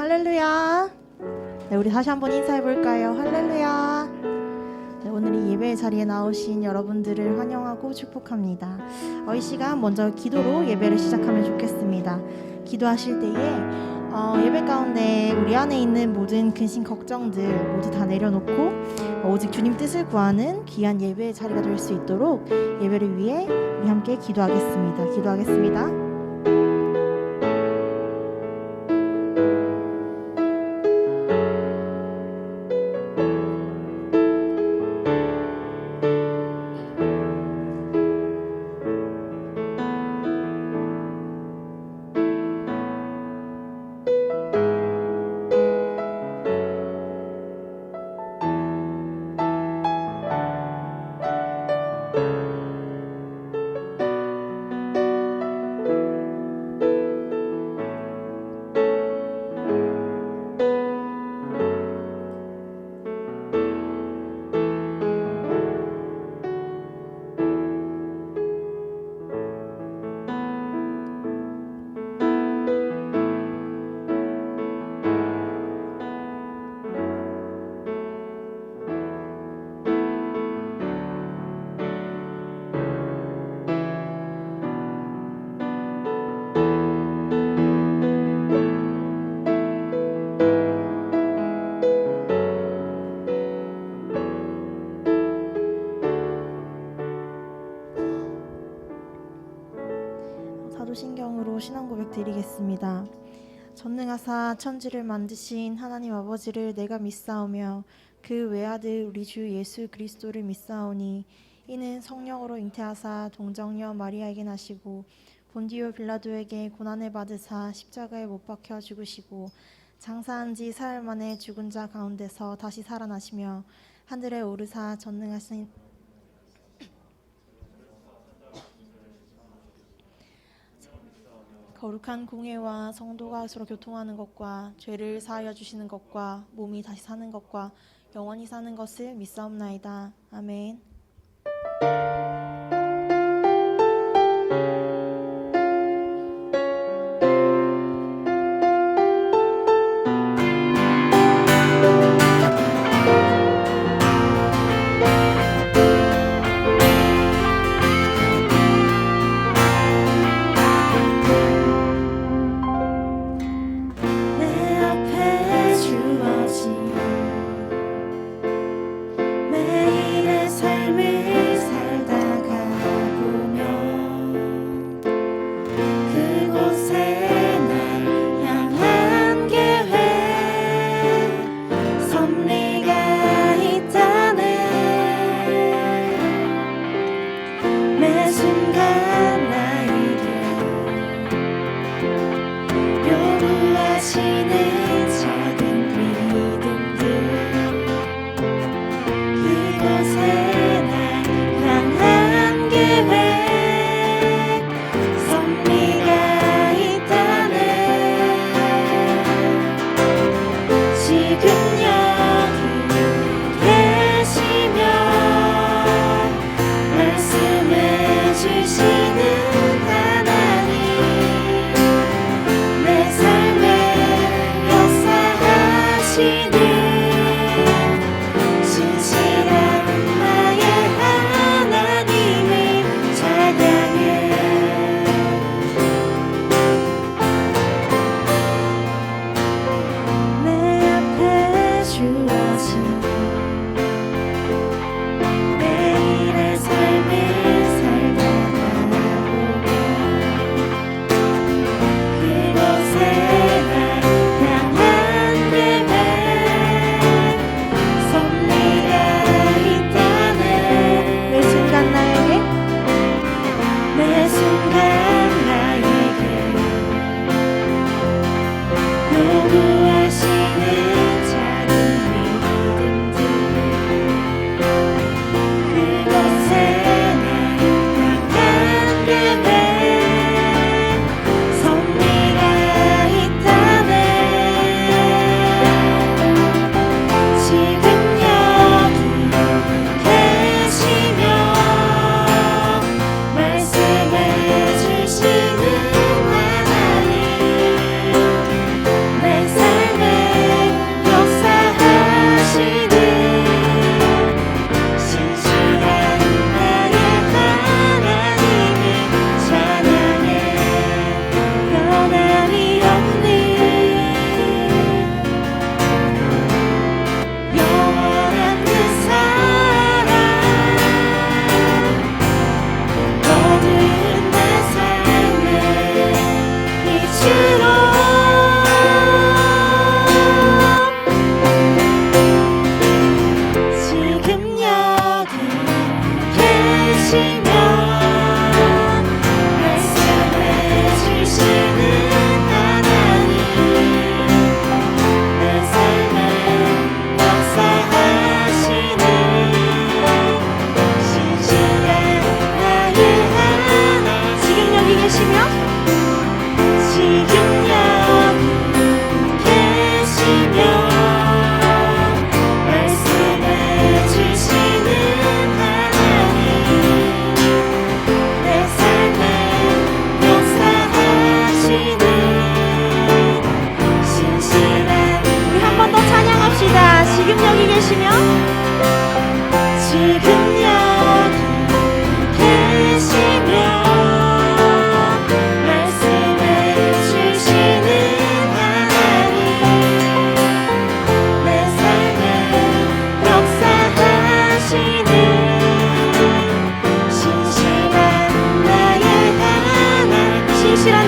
할렐루야. 네, 우리 다시 한번 인사해 볼까요? 할렐루야. 네, 오늘 이 예배의 자리에 나오신 여러분들을 환영하고 축복합니다. 이 시간 먼저 기도로 예배를 시작하면 좋겠습니다. 기도하실 때에 예배 가운데 우리 안에 있는 모든 근심 걱정들 모두 다 내려놓고 오직 주님 뜻을 구하는 귀한 예배의 자리가 될 수 있도록 예배를 위해 우리 함께 기도하겠습니다. 기도하겠습니다. 사도신경으로 신앙고백 드리겠습니다. 전능하사 천지를 만드신 하나님 아버지를 내가 믿사오며 그 외아들 우리 주 예수 그리스도를 믿사오니 이는 성령으로 잉태하사 동정녀 마리아에게 나시고 본디오 빌라도에게 고난을 받으사 십자가에 못 박혀 죽으시고 장사한 지 사흘 만에 죽은 자 가운데서 다시 살아나시며 하늘에 오르사 전능하신 거룩한 공회와 성도가 서로 교통하는 것과 죄를 사하여 주시는 것과 몸이 다시 사는 것과 영원히 사는 것을 믿사옵나이다. 아멘. 매일의 삶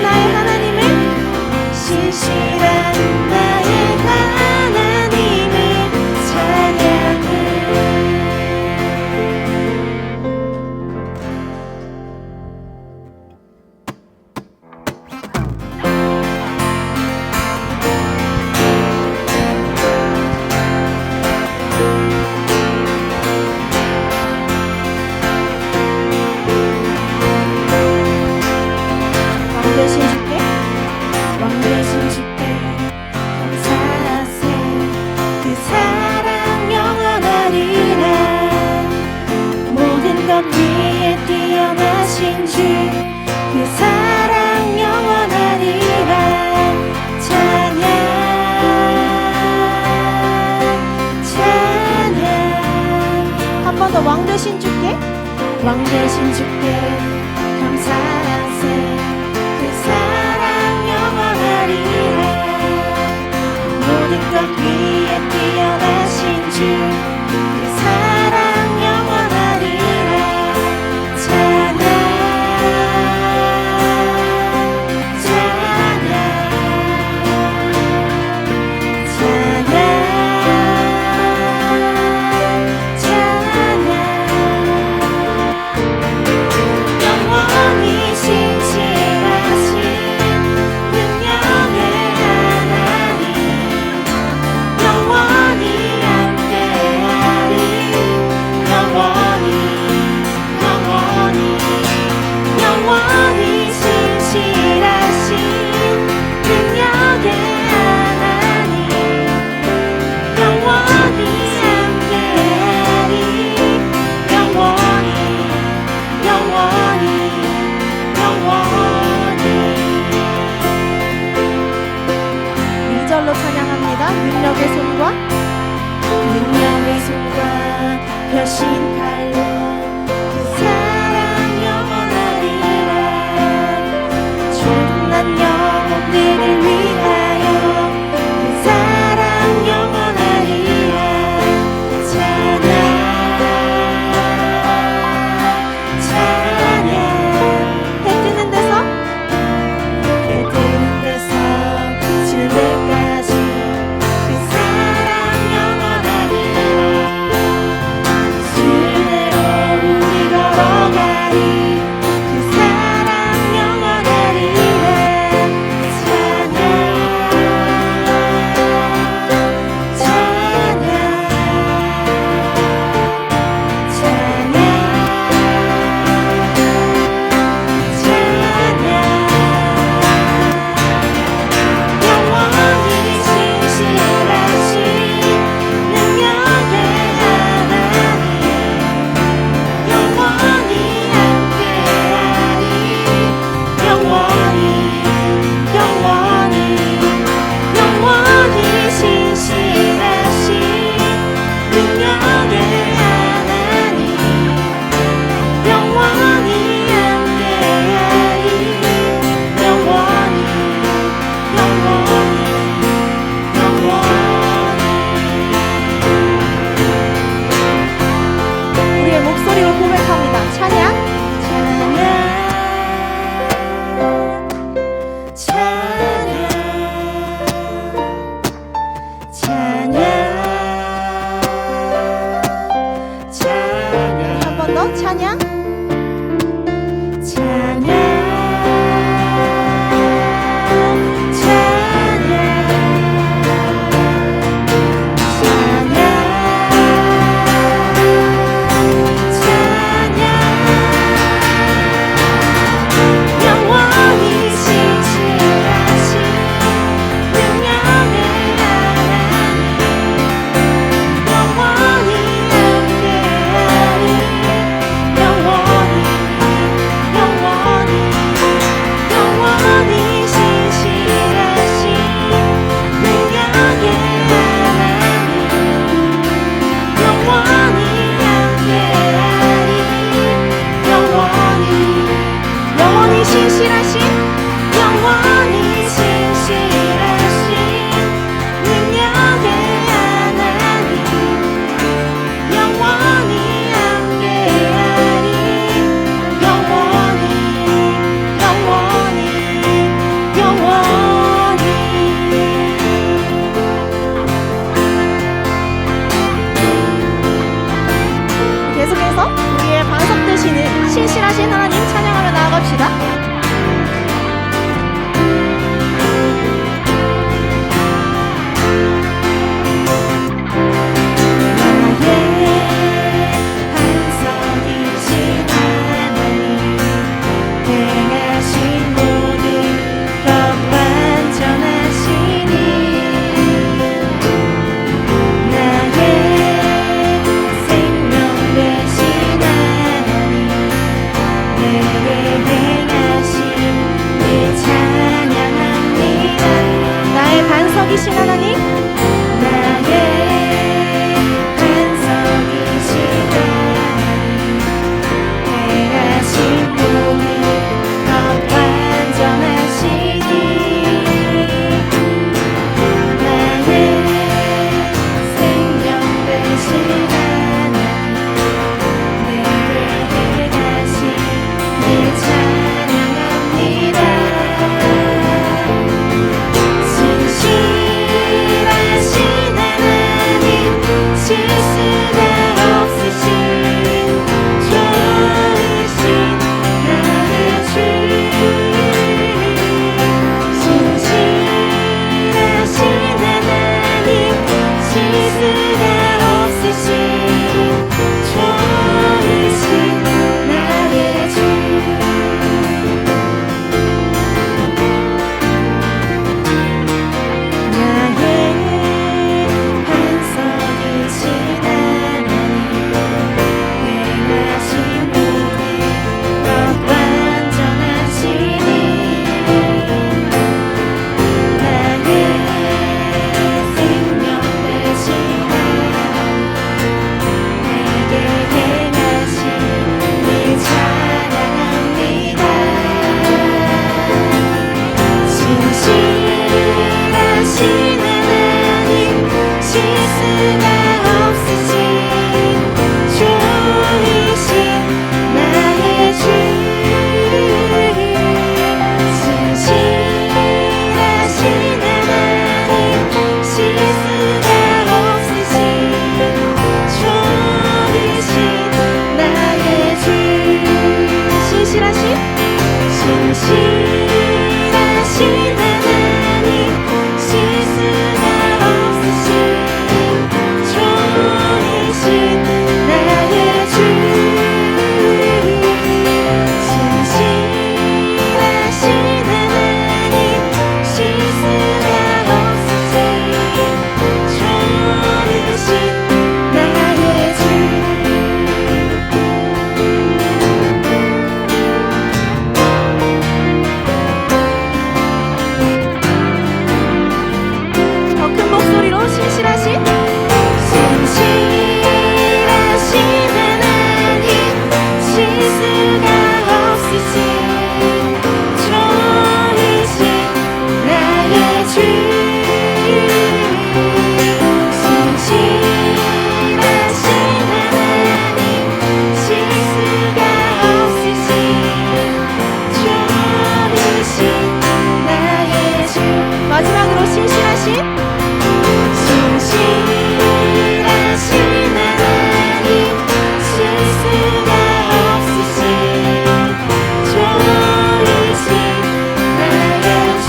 나의 하나님을 신실한 나의 하나님을 찬양해. 왕 되신 주께 감사하세. 그 사랑 영원하리라. 모든 것 위에 뛰어나신 주, 그 사랑 영원하리라. 찬양 찬양. 한 번 더. 왕 되신 주께, 왕 되신 주께 감사하세. 그 사랑 반석이신 하나님, 나의 반석이신 하나님, 행하신 모든 것 완전하시니 나의 생명 되신 하나님, 내게 행하신 일 찬양합니다. 신실하신 하나님, 실수가 없으신 좋으신 나의 주, 신실하신 하나님, 실수가 없으신 좋으신 나의 주. 나의 반석이신 하나님, 행하신 모든 것 완전하시니 나의 생명 되신 하나님, 내게 행하신 일 찬양합니다. 신실하신 하나님, 실수가 없으신 좋으신 나의 주, 신실하신 하나님, 실수가 없으신 좋으신 나의 주, 신실하신 하나님, 실수가 없으신 좋으신 나의 주, 신실하신 하나님, 실수가 없으신 좋으신 나의 주. 더 큰 목소리로 신실하신 하나님, 실수가 없으신 좋으신 나의 주, 신실하신 하나님, 실수가 없으신 좋으신 나의 주. 마지막으로 신실하신 하나님, 실수가 없으신 좋으신 나의 주,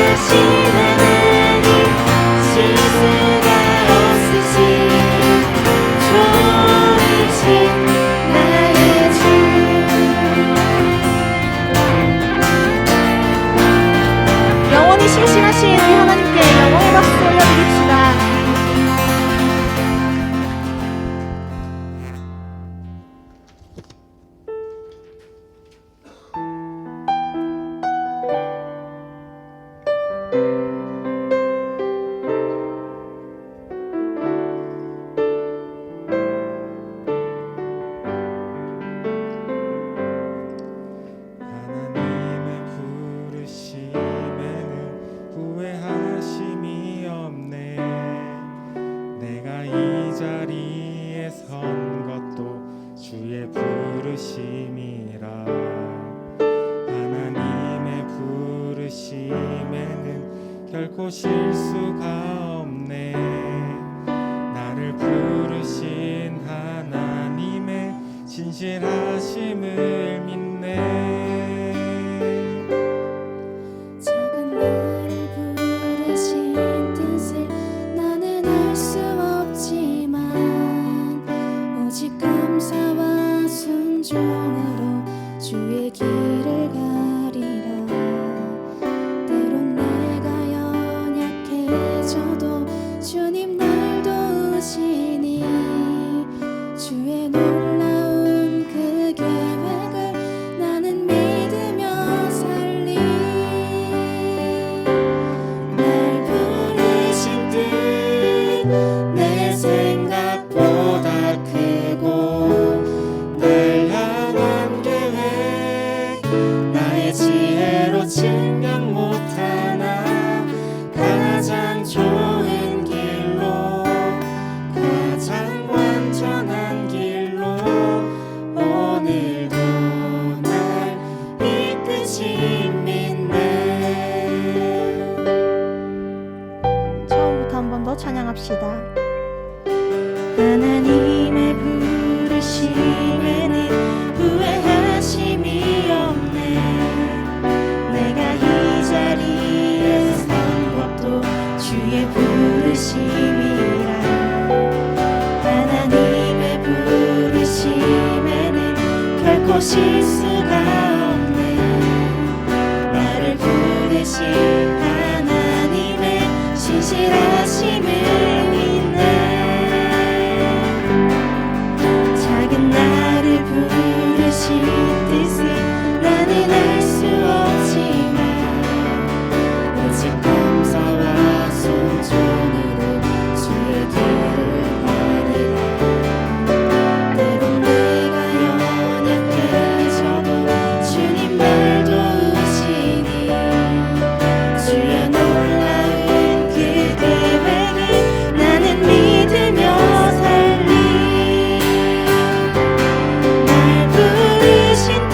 신실하신 하나님, 실수가 없으신 좋으신 나의 주. 영원히 신실하신 우리 하나님께 영광의 박수 올려드립시다. 하나님의 부르심에는 후회하심이 없네. 내가 이 자리에 선 것도 주의 부르심이라. 하나님의 부르심에는 결코 실수가 없네. 나를 부르신 하나님의 진실하심을 믿네. 작은 나를 부르신 뜻을 나는 알 수 없지만 오직 감사와 순종으로 주의 길을 가리라. 때론 내가 연약해져도 주님 날 도우시니 주의 놀라운 그 계획을 나는 믿으며 살 결코 실수가 없네. 나를 부르신 하나님의 신실하심을 믿네. 작은 나를 부르신 뜻을 나는 알 수 없지만 오직 감사와 순종으로 주의 길을 가리라. 때론 내가 연약해져도 주님 날 도우시니 주의 놀라운 그 계획을 나는 믿으며 살리. 날 부르신 뜻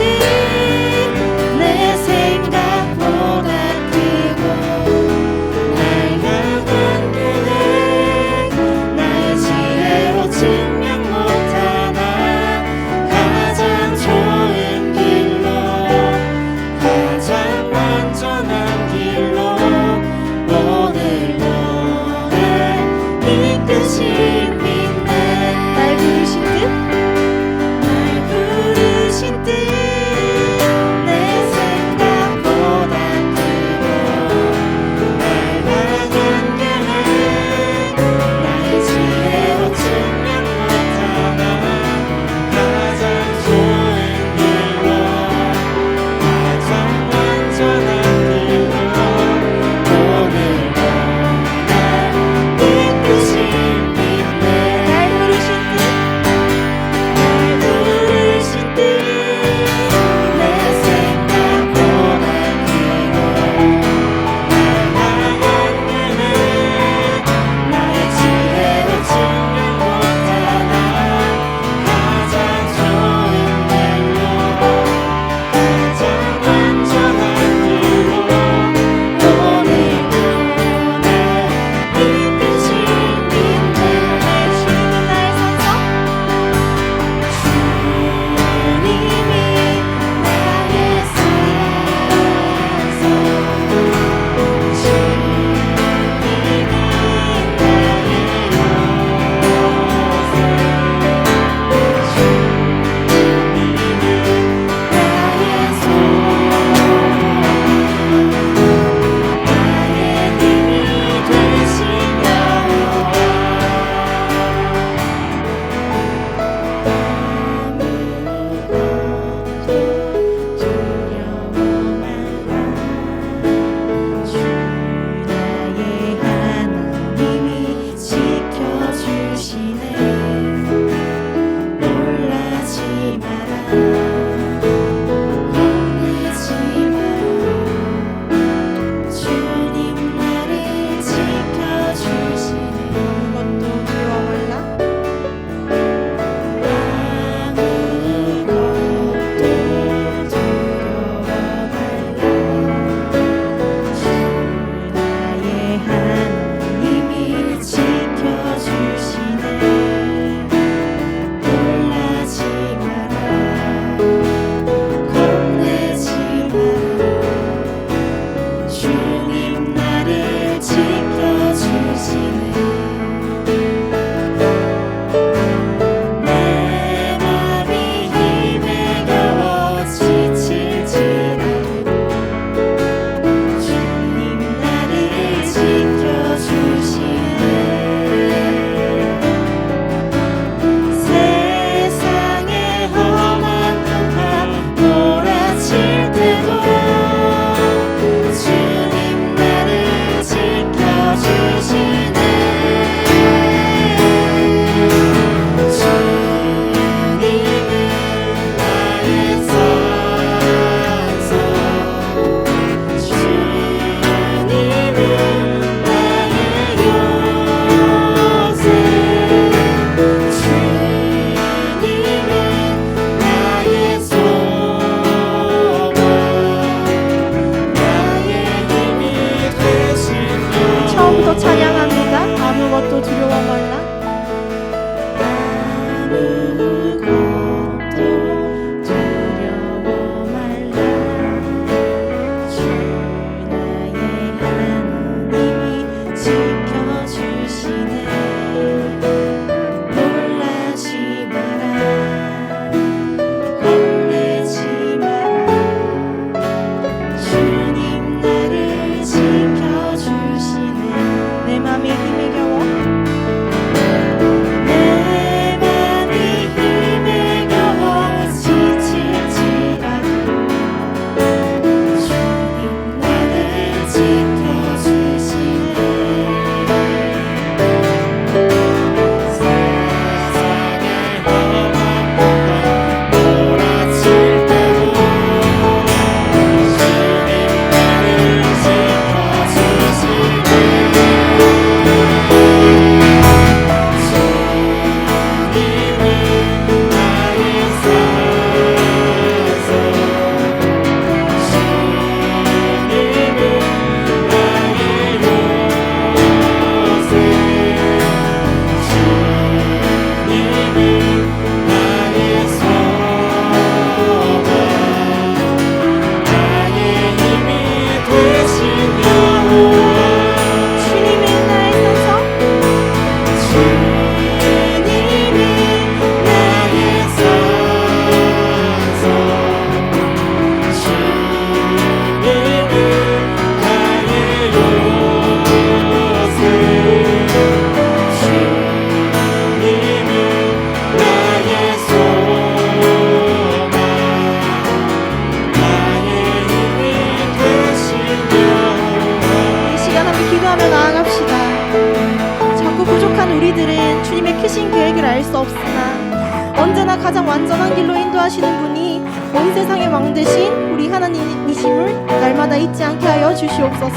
계획을 알 수 없으나 언제나 가장 완전한 길로 인도하시는 분이 온 세상의 왕 되신 우리 하나님이심을 날마다 잊지 않게 하여 주시옵소서.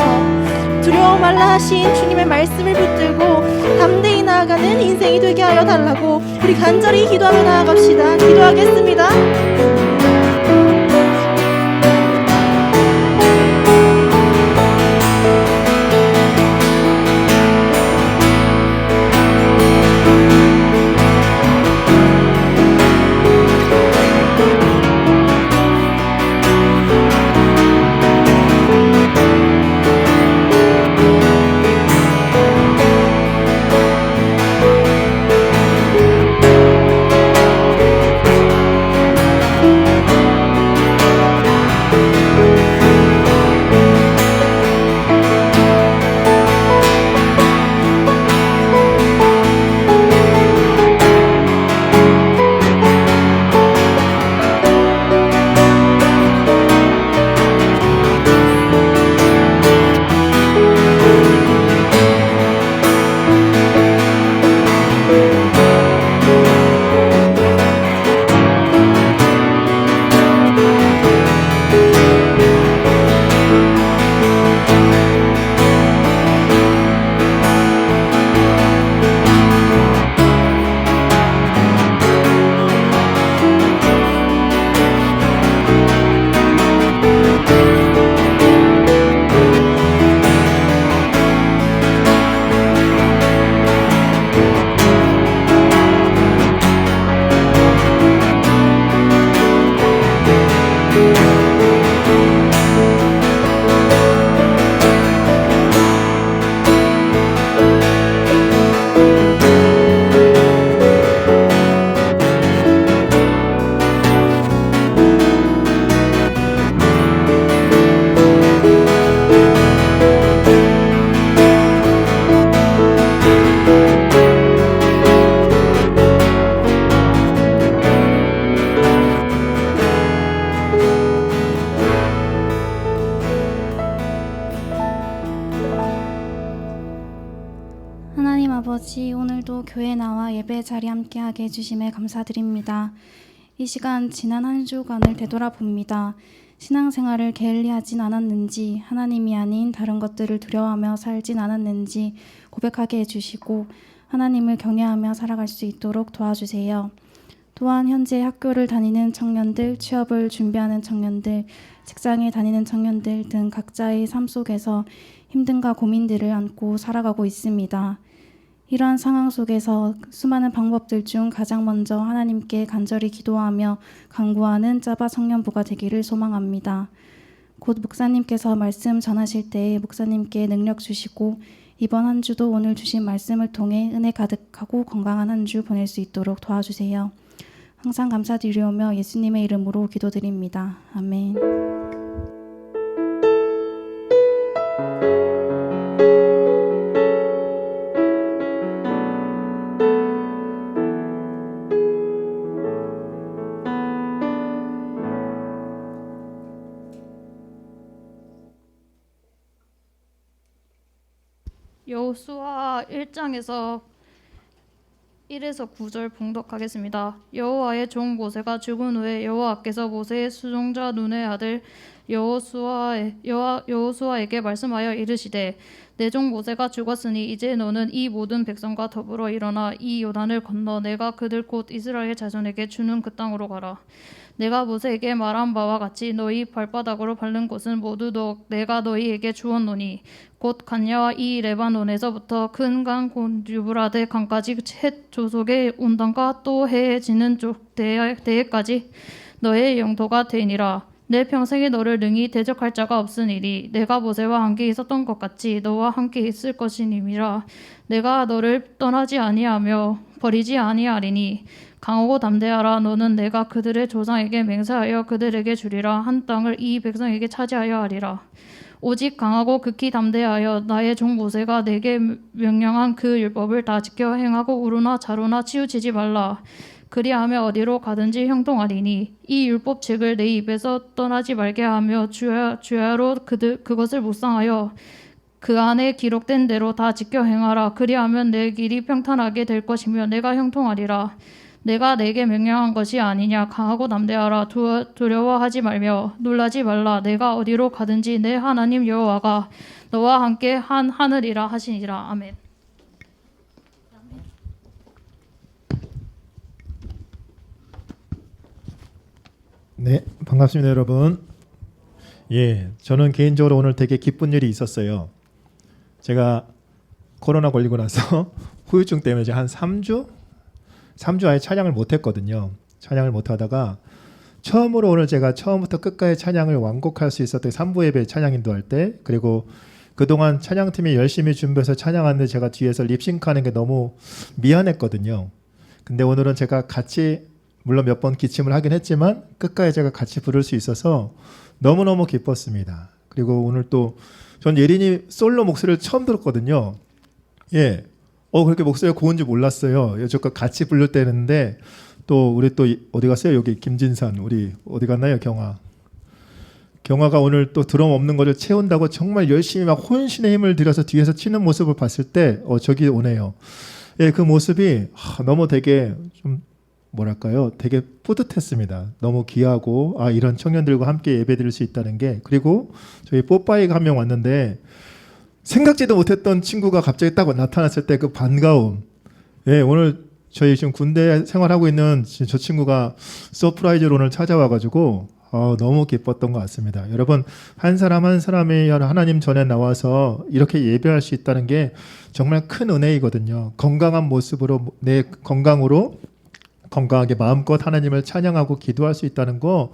두려워 말라 하신 주님의 말씀을 붙들고 담대히 나아가는 인생이 되게 하여 달라고 우리 간절히 기도하며 나아갑시다. 기도하겠습니다. 하나님 아버지, 오늘도 교회에 나와 예배 자리 함께하게 해주심에 감사드립니다. 이 시간 지난 한 주간을 되돌아봅니다. 신앙생활을 게을리하진 않았는지, 하나님이 아닌 다른 것들을 두려워하며 살진 않았는지 고백하게 해주시고 하나님을 경외하며 살아갈 수 있도록 도와주세요. 또한 현재 학교를 다니는 청년들, 취업을 준비하는 청년들, 직장에 다니는 청년들 등 각자의 삶 속에서 힘듦과 고민들을 안고 살아가고 있습니다. 이러한 상황 속에서 수많은 방법들 중 가장 먼저 하나님께 간절히 기도하며 간구하는 짜바 청년부가 되기를 소망합니다. 곧 목사님께서 말씀 전하실 때에 목사님께 능력 주시고 이번 한 주도 오늘 주신 말씀을 통해 은혜 가득하고 건강한 한 주 보낼 수 있도록 도와주세요. 항상 감사드리오며 예수님의 이름으로 기도드립니다. 아멘. 여호수아 1장에서 1에서 9절 봉독하겠습니다. 여호와의 종 모세가 죽은 후에 여호와께서 모세의 수종자 눈의 아들 여호수아에게 말씀하여 이르시되 내 종 모세가 죽었으니 이제 너는 이 모든 백성과 더불어 일어나 이 요단을 건너 내가 그들 곧 이스라엘 자손에게 주는 그 땅으로 가라. 내가 모세에게 말한 바와 같이 너희 발바닥으로 밟는 곳은 모두 내가 너희에게 주었노니 곧 간야와 이 레바논에서부터 큰 강 곧 유브라데 강까지 헷 조속의 온당과 또 해에 지는 쪽 대해까지 너의 영토가 되니라. 내 평생에 너를 능히 대적할 자가 없으니리. 내가 모세와 함께 있었던 것 같이 너와 함께 있을 것이니라. 내가 너를 떠나지 아니하며 버리지 아니하리니 강하고 담대하라. 너는 내가 그들의 조상에게 맹세하여 그들에게 주리라 한 땅을 이 백성에게 차지하여 하리라. 오직 강하고 극히 담대하여 나의 종 모세가 내게 명령한 그 율법을 다 지켜 행하고 우루나 자루나 치우치지 말라. 그리하며 어디로 가든지 형통하리니 이 율법책을 내 입에서 떠나지 말게 하며 주야로 그것을 묵상하여 그 안에 기록된 대로 다 지켜 행하라. 그리하면 내 길이 평탄하게 될 것이며 내가 형통하리라. 내가 내게 명령한 것이 아니냐. 강하고 담대하라. 두려워하지 말며 놀라지 말라. 내가 어디로 가든지 내 하나님 여호와가 너와 함께 하느니라 하시니라. 아멘. 네, 반갑습니다, 여러분. 예, 저는 개인적으로 오늘 되게 기쁜 일이 있었어요. 제가 코로나 걸리고 나서 후유증 때문에 이제 한 3주 아예 찬양을 못 했거든요. 찬양을 못 하다가 처음으로 오늘 제가 처음부터 끝까지 찬양을 완곡할 수 있었던 3부 예배 찬양 인도할 때, 그리고 그동안 찬양팀이 열심히 준비해서 찬양하는데 제가 뒤에서 립싱크하는 게 너무 미안했거든요. 근데 오늘은 제가 같이 물론 몇 번 기침을 하긴 했지만 끝까지 제가 같이 부를 수 있어서 너무너무 기뻤습니다. 그리고 오늘 또 전 예린이 솔로 목소리를 처음 들었거든요. 예, 그렇게 목소리가 고운지 몰랐어요. 여태껏 같이 부를 때는데 또 우리 또 어디 갔어요? 여기 김진산 우리 어디 갔나요? 경화가 오늘 또 드럼 없는 거를 채운다고 정말 열심히 막 혼신의 힘을 들여서 뒤에서 치는 모습을 봤을 때 저기 오네요. 예, 그 모습이 너무 되게 좀 뭐랄까요? 되게 뿌듯했습니다. 너무 귀하고 이런 청년들과 함께 예배드릴 수 있다는 게. 그리고 저희 뽀빠이가 한 명 왔는데 생각지도 못했던 친구가 갑자기 딱 나타났을 때 그 반가움. 예, 오늘 저희 지금 군대 생활하고 있는 저 친구가 서프라이즈로 오늘 찾아와가지고 너무 기뻤던 것 같습니다. 여러분, 한 사람 한 사람이 하나님 전에 나와서 이렇게 예배할 수 있다는 게 정말 큰 은혜이거든요. 건강한 모습으로 내 건강하게 마음껏 하나님을 찬양하고 기도할 수 있다는 거,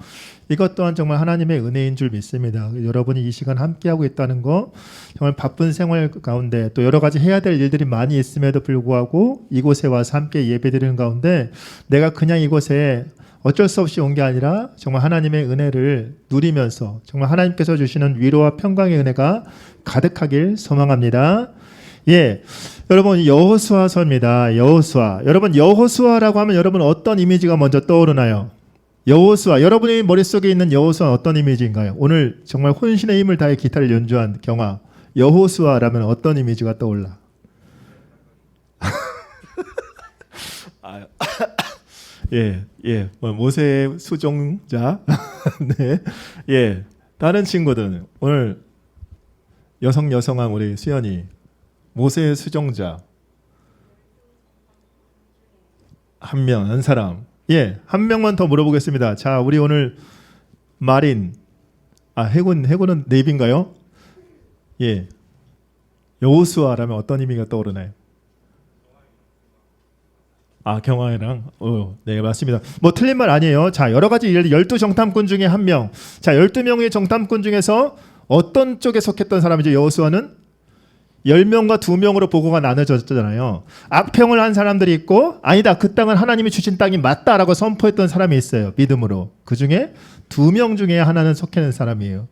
이것 또한 정말 하나님의 은혜인 줄 믿습니다. 여러분이 이 시간 함께하고 있다는 거, 정말 바쁜 생활 가운데 또 여러 가지 해야 될 일들이 많이 있음에도 불구하고 이곳에 와서 함께 예배드리는 가운데 내가 그냥 이곳에 어쩔 수 없이 온 게 아니라 정말 하나님의 은혜를 누리면서 정말 하나님께서 주시는 위로와 평강의 은혜가 가득하길 소망합니다. 예, 여러분 여호수아서입니다. 여호수아. 여러분 여호수아라고 하면 여러분 어떤 이미지가 먼저 떠오르나요? 여호수아. 여러분의 머릿속에 있는 여호수아는 어떤 이미지인가요? 오늘 정말 혼신의 힘을 다해 기타를 연주한 경아. 여호수아라면 어떤 이미지가 떠올라? 예, 모세의 수종자. 네, 예. 다른 친구들은 오늘 여성한 우리 수연이. 모세의 수종자 한 사람. 예, 한 명만 더 물어보겠습니다. 자, 우리 오늘 마린 해군은 네비인가요? 예, 여호수아라면 어떤 의미가 떠오르나요? 경화이랑 네, 맞습니다. 뭐 틀린 말 아니에요. 자, 여러 가지 12정탐꾼 중에 한 명. 자, 12명의 정탐꾼 중에서 어떤 쪽에 속했던 사람이죠? 여호수아는 10명과 2명으로 보고가 나눠졌잖아요. 악평을 한 사람들이 있고 아니다, 그 땅은 하나님이 주신 땅이 맞다라고 선포했던 사람이 있어요. 믿음으로. 그 중에 2명 중에 하나는 속해는 사람이에요.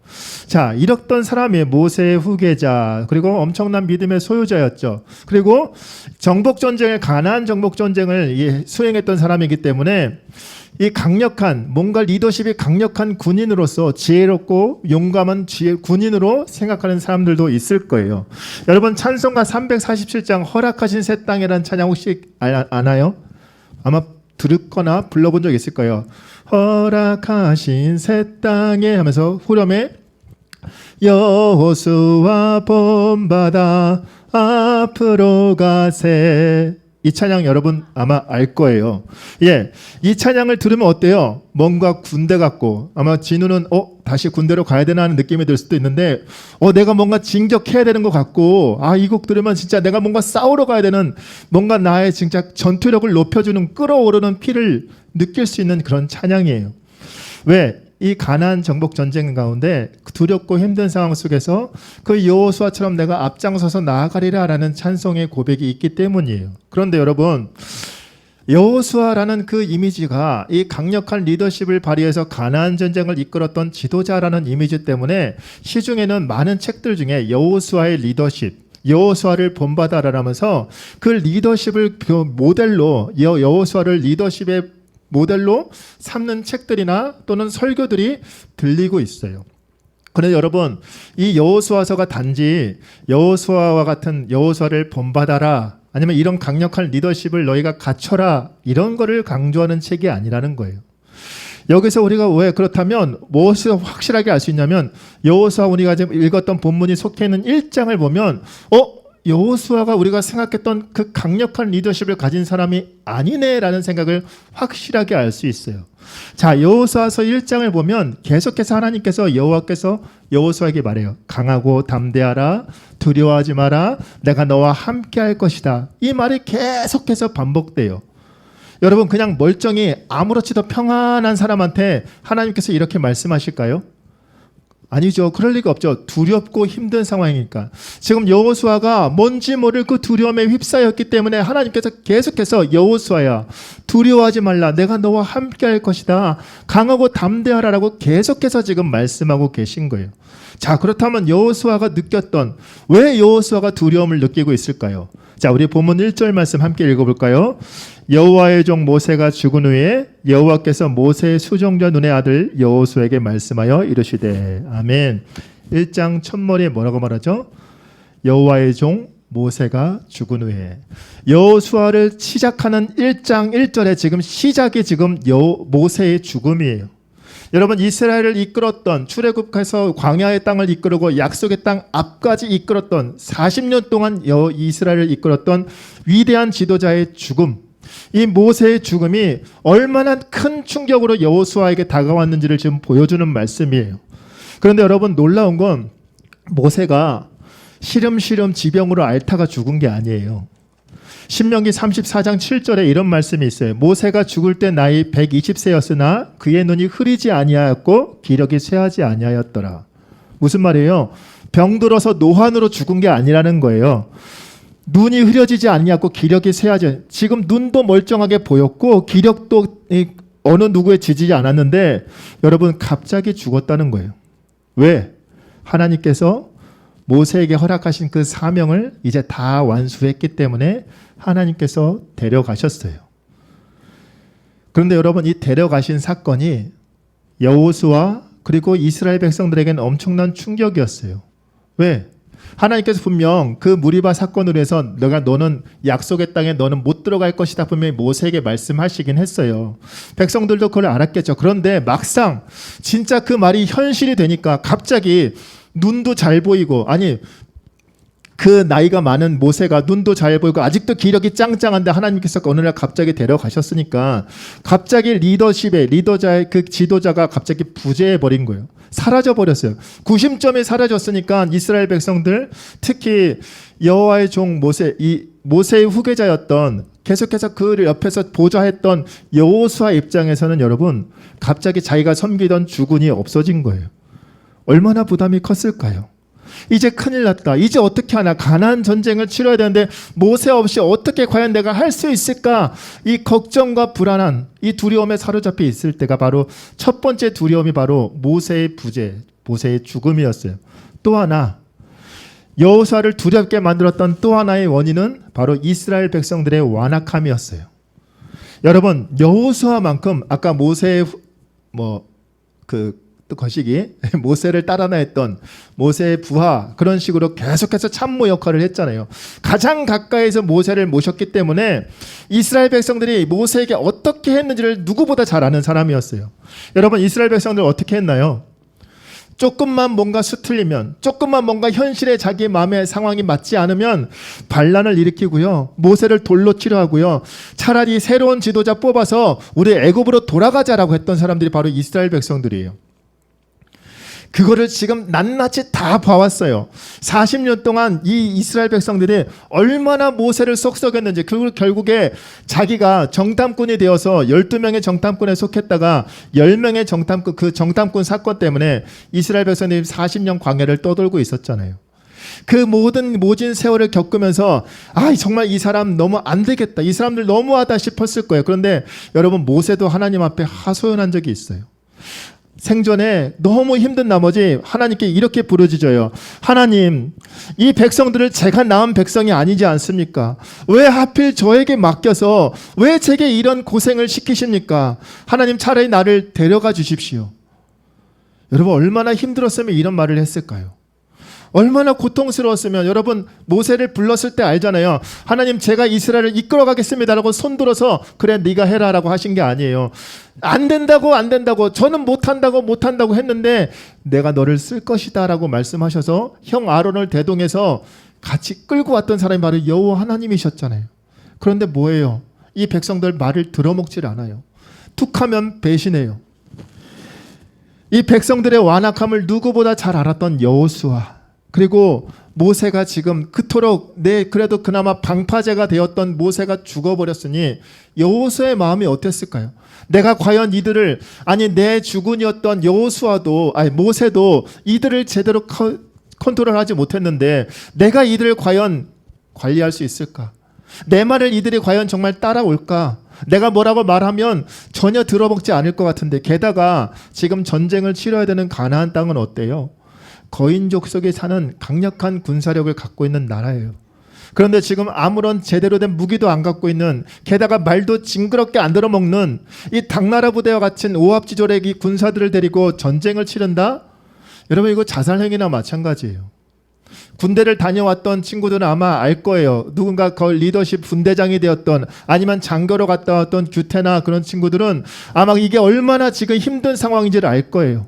자, 이랬던 사람이 모세의 후계자, 그리고 엄청난 믿음의 소유자였죠. 그리고 가나안 정복전쟁을 수행했던 사람이기 때문에 이 강력한, 뭔가 리더십이 강력한 군인으로서 지혜롭고 용감한 군인으로 생각하는 사람들도 있을 거예요. 여러분, 찬송가 347장 허락하신 새 땅이라는 찬양 혹시 아나요? 아마 들었거나 불러본 적 있을 거예요. 허락하신 새 땅에 하면서 후렴에 여호수아 본받아 앞으로 가세. 이 찬양 여러분 아마 알 거예요. 예, 이 찬양을 들으면 어때요? 뭔가 군대 같고, 아마 진우는 다시 군대로 가야 되나 하는 느낌이 들 수도 있는데 내가 뭔가 진격해야 되는 것 같고, 이 곡 들으면 진짜 내가 뭔가 싸우러 가야 되는, 뭔가 나의 진짜 전투력을 높여주는, 끌어오르는 피를 느낄 수 있는 그런 찬양이에요. 왜? 이 가나안 정복 전쟁 가운데 두렵고 힘든 상황 속에서 그 여호수아처럼 내가 앞장서서 나아가리라라는 찬송의 고백이 있기 때문이에요. 그런데 여러분, 여호수아라는 그 이미지가 이 강력한 리더십을 발휘해서 가나안 전쟁을 이끌었던 지도자라는 이미지 때문에 시중에는 많은 책들 중에 여호수아의 리더십, 여호수아를 본받아라라면서 그 리더십을 모델로, 여호수아를 리더십의 모델로 삼는 책들이나 또는 설교들이 들리고 있어요. 그런데 여러분, 이 여호수아서가 단지 여호수아와 같은 여호수아를 본받아라, 아니면 이런 강력한 리더십을 너희가 갖춰라, 이런 거를 강조하는 책이 아니라는 거예요. 여기서 우리가 왜 그렇다면 무엇을 확실하게 알 수 있냐면, 여호수아 우리가 지금 읽었던 본문이 속해 있는 1장을 보면 여호수아가 우리가 생각했던 그 강력한 리더십을 가진 사람이 아니네라는 생각을 확실하게 알 수 있어요. 자, 여호수아서 1장을 보면 계속해서 하나님께서 여호와께서 여호수아에게 말해요. 강하고 담대하라, 두려워하지 마라, 내가 너와 함께 할 것이다. 이 말이 계속해서 반복돼요. 여러분, 그냥 멀쩡히 아무렇지도 평안한 사람한테 하나님께서 이렇게 말씀하실까요? 아니죠. 그럴 리가 없죠. 두렵고 힘든 상황이니까. 지금 여호수아가 뭔지 모를 그 두려움에 휩싸였기 때문에 하나님께서 계속해서 여호수아야, 두려워하지 말라, 내가 너와 함께 할 것이다, 강하고 담대하라라고 계속해서 지금 말씀하고 계신 거예요. 자, 그렇다면 여호수아가 느꼈던, 왜 여호수아가 두려움을 느끼고 있을까요? 자, 우리 본문 1절 말씀 함께 읽어볼까요? 여호와의 종 모세가 죽은 후에 여호와께서 모세의 수종자 눈의 아들 여호수아에게 말씀하여 이르시되. 아멘. 1장 첫머리에 뭐라고 말하죠? 여호와의 종 모세가 죽은 후에. 여호수아를 시작하는 1장 1절에 지금 시작이 지금 모세의 죽음이에요. 여러분, 이스라엘을 이끌었던, 출애굽해서 광야의 땅을 이끌고 약속의 땅 앞까지 이끌었던, 40년 동안 이스라엘을 이끌었던 위대한 지도자의 죽음, 이 모세의 죽음이 얼마나 큰 충격으로 여호수아에게 다가왔는지를 지금 보여주는 말씀이에요. 그런데 여러분, 놀라운 건 모세가 시름시름 지병으로 앓다가 죽은 게 아니에요. 신명기 34장 7절에 이런 말씀이 있어요. 모세가 죽을 때 나이 120세였으나 그의 눈이 흐리지 아니하였고 기력이 쇠하지 아니하였더라. 무슨 말이에요? 병들어서 노환으로 죽은 게 아니라는 거예요. 눈이 흐려지지 아니하고 기력이 쇠하지, 지금 눈도 멀쩡하게 보였고 기력도 어느 누구에 지지지 않았는데 여러분, 갑자기 죽었다는 거예요. 왜? 하나님께서 모세에게 허락하신 그 사명을 이제 다 완수했기 때문에 하나님께서 데려가셨어요. 그런데 여러분, 이 데려가신 사건이 여호수아 그리고 이스라엘 백성들에게는 엄청난 충격이었어요. 왜? 하나님께서 분명 그 무리바 사건으로 해서 너는 약속의 땅에 너는 못 들어갈 것이다 분명히 모세에게 말씀하시긴 했어요. 백성들도 그걸 알았겠죠. 그런데 막상 진짜 그 말이 현실이 되니까 갑자기 눈도 잘 보이고, 아니 그 나이가 많은 모세가 눈도 잘 보이고 아직도 기력이 짱짱한데 하나님께서 어느 날 갑자기 데려가셨으니까 갑자기 리더자의 그 지도자가 갑자기 부재해 버린 거예요. 사라져 버렸어요. 구심점이 사라졌으니까 이스라엘 백성들, 특히 여호와의 종 모세, 이 모세의 후계자였던, 계속해서 그 옆에서 보좌했던 여호수아 입장에서는 여러분, 갑자기 자기가 섬기던 주군이 없어진 거예요. 얼마나 부담이 컸을까요? 이제 큰일 났다. 이제 어떻게 하나. 가나안 전쟁을 치러야 되는데 모세 없이 어떻게 과연 내가 할 수 있을까? 이 걱정과 불안한, 이 두려움에 사로잡혀 있을 때가 바로 첫 번째 두려움이 바로 모세의 부재, 모세의 죽음이었어요. 또 하나, 여호수아를 두렵게 만들었던 또 하나의 원인은 바로 이스라엘 백성들의 완악함이었어요. 여러분, 여호수아만큼 아까 모세의 거시기, 모세를 따라나 했던 모세의 부하, 그런 식으로 계속해서 참모 역할을 했잖아요. 가장 가까이서 모세를 모셨기 때문에 이스라엘 백성들이 모세에게 어떻게 했는지를 누구보다 잘 아는 사람이었어요. 여러분, 이스라엘 백성들 어떻게 했나요? 조금만 뭔가 수틀리면, 조금만 뭔가 현실에 자기 마음의 상황이 맞지 않으면 반란을 일으키고요, 모세를 돌로 치료하고요, 차라리 새로운 지도자 뽑아서 우리 애굽으로 돌아가자라고 했던 사람들이 바로 이스라엘 백성들이에요. 그거를 지금 낱낱이 다 봐왔어요. 40년 동안 이 이스라엘 백성들이 얼마나 모세를 쏙쏙했는지, 결국에 자기가 정탐꾼이 되어서 12명의 정탐꾼에 속했다가 10명의 정탐꾼, 그 정탐꾼 사건 때문에 이스라엘 백성들이 40년 광야를 떠돌고 있었잖아요. 그 모진 세월을 겪으면서 정말 이 사람 너무 안 되겠다, 이 사람들 너무하다 싶었을 거예요. 그런데 여러분, 모세도 하나님 앞에 하소연한 적이 있어요. 생전에 너무 힘든 나머지 하나님께 이렇게 부르짖어요. 하나님, 이 백성들을 제가 낳은 백성이 아니지 않습니까? 왜 하필 저에게 맡겨서 왜 제게 이런 고생을 시키십니까? 하나님, 차라리 나를 데려가 주십시오. 여러분 얼마나 힘들었으면 이런 말을 했을까요? 얼마나 고통스러웠으면. 여러분 모세를 불렀을 때 알잖아요. 하나님 제가 이스라엘을 이끌어 가겠습니다라고 손들어서 그래 네가 해라라고 하신 게 아니에요. 안 된다고 저는 못한다고 했는데 내가 너를 쓸 것이다라고 말씀하셔서 형 아론을 대동해서 같이 끌고 왔던 사람이 바로 여호와 하나님이셨잖아요. 그런데 뭐예요? 이 백성들 말을 들어먹질 않아요. 툭하면 배신해요. 이 백성들의 완악함을 누구보다 잘 알았던 여호수아, 그리고 모세가 지금 그토록 그래도 그나마 방파제가 되었던 모세가 죽어버렸으니 여호수아의 마음이 어땠을까요? 내가 과연 이들을, 내 주군이었던 모세도 이들을 제대로 컨트롤하지 못했는데 내가 이들을 과연 관리할 수 있을까? 내 말을 이들이 과연 정말 따라올까? 내가 뭐라고 말하면 전혀 들어먹지 않을 것 같은데, 게다가 지금 전쟁을 치러야 되는 가나안 땅은 어때요? 거인족 속에 사는 강력한 군사력을 갖고 있는 나라예요. 그런데 지금 아무런 제대로 된 무기도 안 갖고 있는, 게다가 말도 징그럽게 안 들어먹는 이 당나라 부대와 같은 오합지졸의 이 군사들을 데리고 전쟁을 치른다? 여러분 이거 자살행위나 마찬가지예요. 군대를 다녀왔던 친구들은 아마 알 거예요. 누군가 그 리더십 분대장이 되었던, 아니면 장교로 갔다 왔던 규태나 그런 친구들은 아마 이게 얼마나 지금 힘든 상황인지를 알 거예요.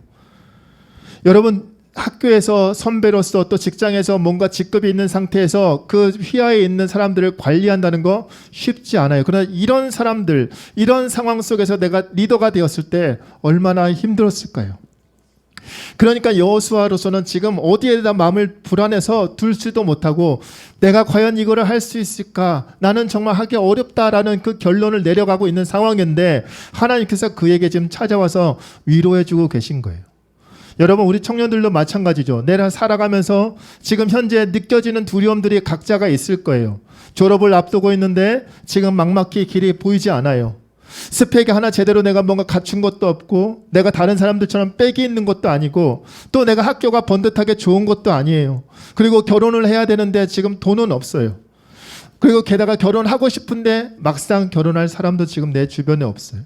여러분 학교에서 선배로서 또 직장에서 뭔가 직급이 있는 상태에서 그 휘하에 있는 사람들을 관리한다는 거 쉽지 않아요. 그러나 이런 사람들, 이런 상황 속에서 내가 리더가 되었을 때 얼마나 힘들었을까요? 그러니까 여호수아로서는 지금 어디에다 마음을 불안해서 둘지도 못하고 내가 과연 이거를 할 수 있을까? 나는 정말 하기 어렵다라는 그 결론을 내려가고 있는 상황인데 하나님께서 그에게 지금 찾아와서 위로해주고 계신 거예요. 여러분 우리 청년들도 마찬가지죠. 내가 살아가면서 지금 현재 느껴지는 두려움들이 각자가 있을 거예요. 졸업을 앞두고 있는데 지금 막막히 길이 보이지 않아요. 스펙이 하나 제대로 내가 뭔가 갖춘 것도 없고, 내가 다른 사람들처럼 빽이 있는 것도 아니고, 또 내가 학교가 번듯하게 좋은 것도 아니에요. 그리고 결혼을 해야 되는데 지금 돈은 없어요. 그리고 게다가 결혼하고 싶은데 막상 결혼할 사람도 지금 내 주변에 없어요.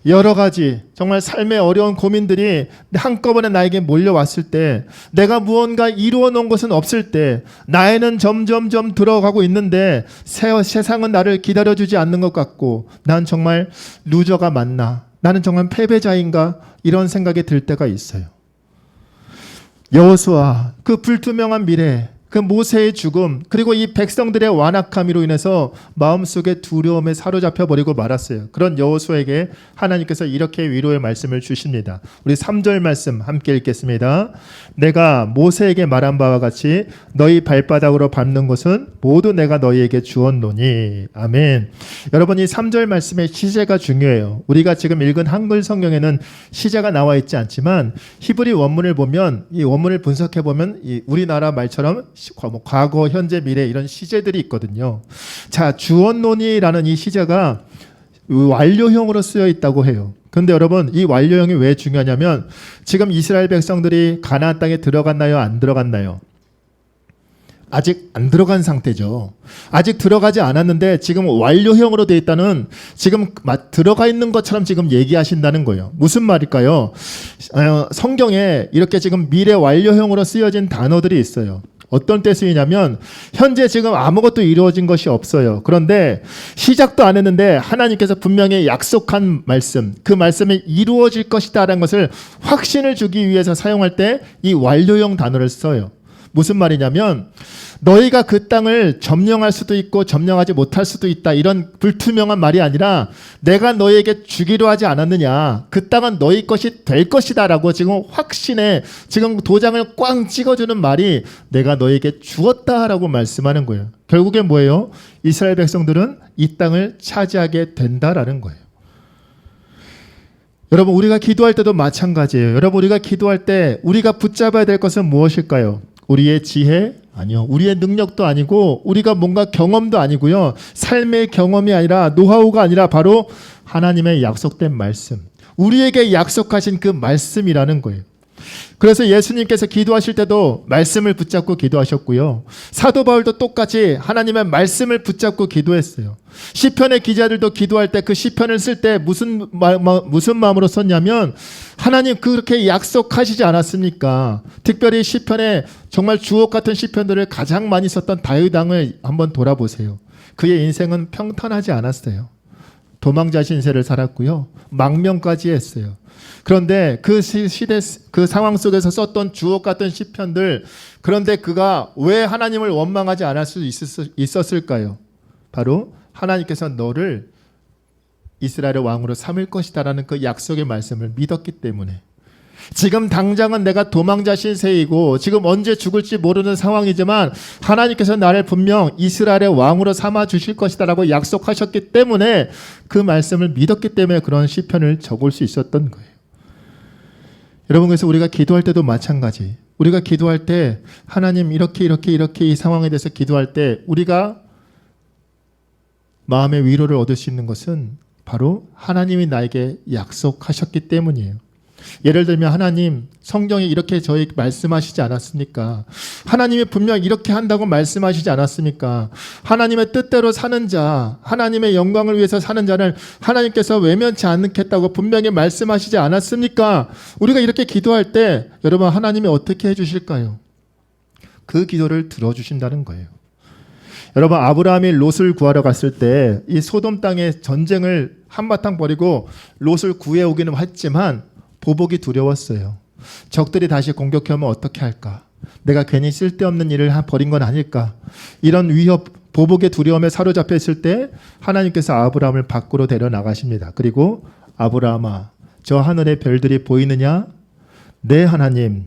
여러 가지 정말 삶의 어려운 고민들이 한꺼번에 나에게 몰려왔을 때, 내가 무언가 이루어 놓은 것은 없을 때, 나에는 점점점 들어가고 있는데 세상은 나를 기다려주지 않는 것 같고, 난 정말 루저가 맞나? 나는 정말 패배자인가? 이런 생각이 들 때가 있어요. 여호수아, 그 불투명한 미래, 그 모세의 죽음, 그리고 이 백성들의 완악함으로 인해서 마음속에 두려움에 사로잡혀 버리고 말았어요. 그런 여호수아에게 하나님께서 이렇게 위로의 말씀을 주십니다. 우리 3절 말씀 함께 읽겠습니다. 내가 모세에게 말한 바와 같이 너희 발바닥으로 밟는 것은 모두 내가 너희에게 주었노니. 아멘. 여러분 이 3절 말씀의 시제가 중요해요. 우리가 지금 읽은 한글 성경에는 시제가 나와 있지 않지만 히브리 원문을 보면, 이 원문을 분석해 보면 이 우리나라 말처럼 과거, 현재, 미래 이런 시제들이 있거든요. 자, 주었노니라는 이 시제가 완료형으로 쓰여 있다고 해요. 그런데 여러분 이 완료형이 왜 중요하냐면, 지금 이스라엘 백성들이 가나안 땅에 들어갔나요? 안 들어갔나요? 아직 안 들어간 상태죠. 아직 들어가지 않았는데 지금 완료형으로 되어 있다는, 지금 들어가 있는 것처럼 지금 얘기하신다는 거예요. 무슨 말일까요? 성경에 이렇게 지금 미래 완료형으로 쓰여진 단어들이 있어요. 어떤 때 쓰이냐면, 현재 지금 아무것도 이루어진 것이 없어요. 그런데 시작도 안 했는데 하나님께서 분명히 약속한 말씀, 그 말씀이 이루어질 것이다라는 것을 확신을 주기 위해서 사용할 때 이 완료형 단어를 써요. 무슨 말이냐면, 너희가 그 땅을 점령할 수도 있고 점령하지 못할 수도 있다, 이런 불투명한 말이 아니라, 내가 너희에게 주기로 하지 않았느냐, 그 땅은 너희 것이 될 것이다 라고 지금 확신에 지금 도장을 꽝 찍어주는 말이 내가 너희에게 주었다라고 말씀하는 거예요. 결국엔 뭐예요? 이스라엘 백성들은 이 땅을 차지하게 된다라는 거예요. 여러분 우리가 기도할 때도 마찬가지예요. 여러분 우리가 기도할 때 우리가 붙잡아야 될 것은 무엇일까요? 우리의 지혜? 아니요. 우리의 능력도 아니고, 우리가 뭔가 경험도 아니고요. 삶의 경험이 아니라, 노하우가 아니라 바로 하나님의 약속된 말씀, 우리에게 약속하신 그 말씀이라는 거예요. 그래서 예수님께서 기도하실 때도 말씀을 붙잡고 기도하셨고요. 사도 바울도 똑같이 하나님의 말씀을 붙잡고 기도했어요. 시편의 기자들도 기도할 때 그 시편을 쓸 때 무슨 마음으로 썼냐면 하나님 그렇게 약속하시지 않았습니까? 특별히 시편에 정말 주옥 같은 시편들을 가장 많이 썼던 다윗 왕을 한번 돌아보세요. 그의 인생은 평탄하지 않았어요. 도망자 신세를 살았고요. 망명까지 했어요. 그런데 그 시대 그 상황 속에서 썼던 주옥 같은 시편들, 그런데 그가 왜 하나님을 원망하지 않을 수 있었을까요? 바로 하나님께서 너를 이스라엘의 왕으로 삼을 것이다라는 그 약속의 말씀을 믿었기 때문에. 지금 당장은 내가 도망자 신세이고 지금 언제 죽을지 모르는 상황이지만 하나님께서 나를 분명 이스라엘의 왕으로 삼아 주실 것이다라고 약속하셨기 때문에 그 말씀을 믿었기 때문에 그런 시편을 적을 수 있었던 거예요. 여러분, 그래서 우리가 기도할 때도 마찬가지. 우리가 기도할 때 하나님 이렇게 이 상황에 대해서 기도할 때 우리가 마음의 위로를 얻을 수 있는 것은 바로 하나님이 나에게 약속하셨기 때문이에요. 예를 들면 하나님 성경에 이렇게 저에게 말씀하시지 않았습니까? 하나님이 분명 이렇게 한다고 말씀하시지 않았습니까? 하나님의 뜻대로 사는 자, 하나님의 영광을 위해서 사는 자를 하나님께서 외면치 않겠다고 분명히 말씀하시지 않았습니까? 우리가 이렇게 기도할 때 여러분 하나님이 어떻게 해주실까요? 그 기도를 들어주신다는 거예요. 여러분, 아브라함이 롯을 구하러 갔을 때 이 소돔 땅의 전쟁을 한바탕 벌이고 롯을 구해오기는 했지만 보복이 두려웠어요. 적들이 다시 공격해오면 어떻게 할까? 내가 괜히 쓸데없는 일을 벌인 건 아닐까? 이런 위협, 보복의 두려움에 사로잡혀 있을 때 하나님께서 아브라함을 밖으로 데려 나가십니다. 그리고 아브라함아, 저 하늘의 별들이 보이느냐? 네 하나님,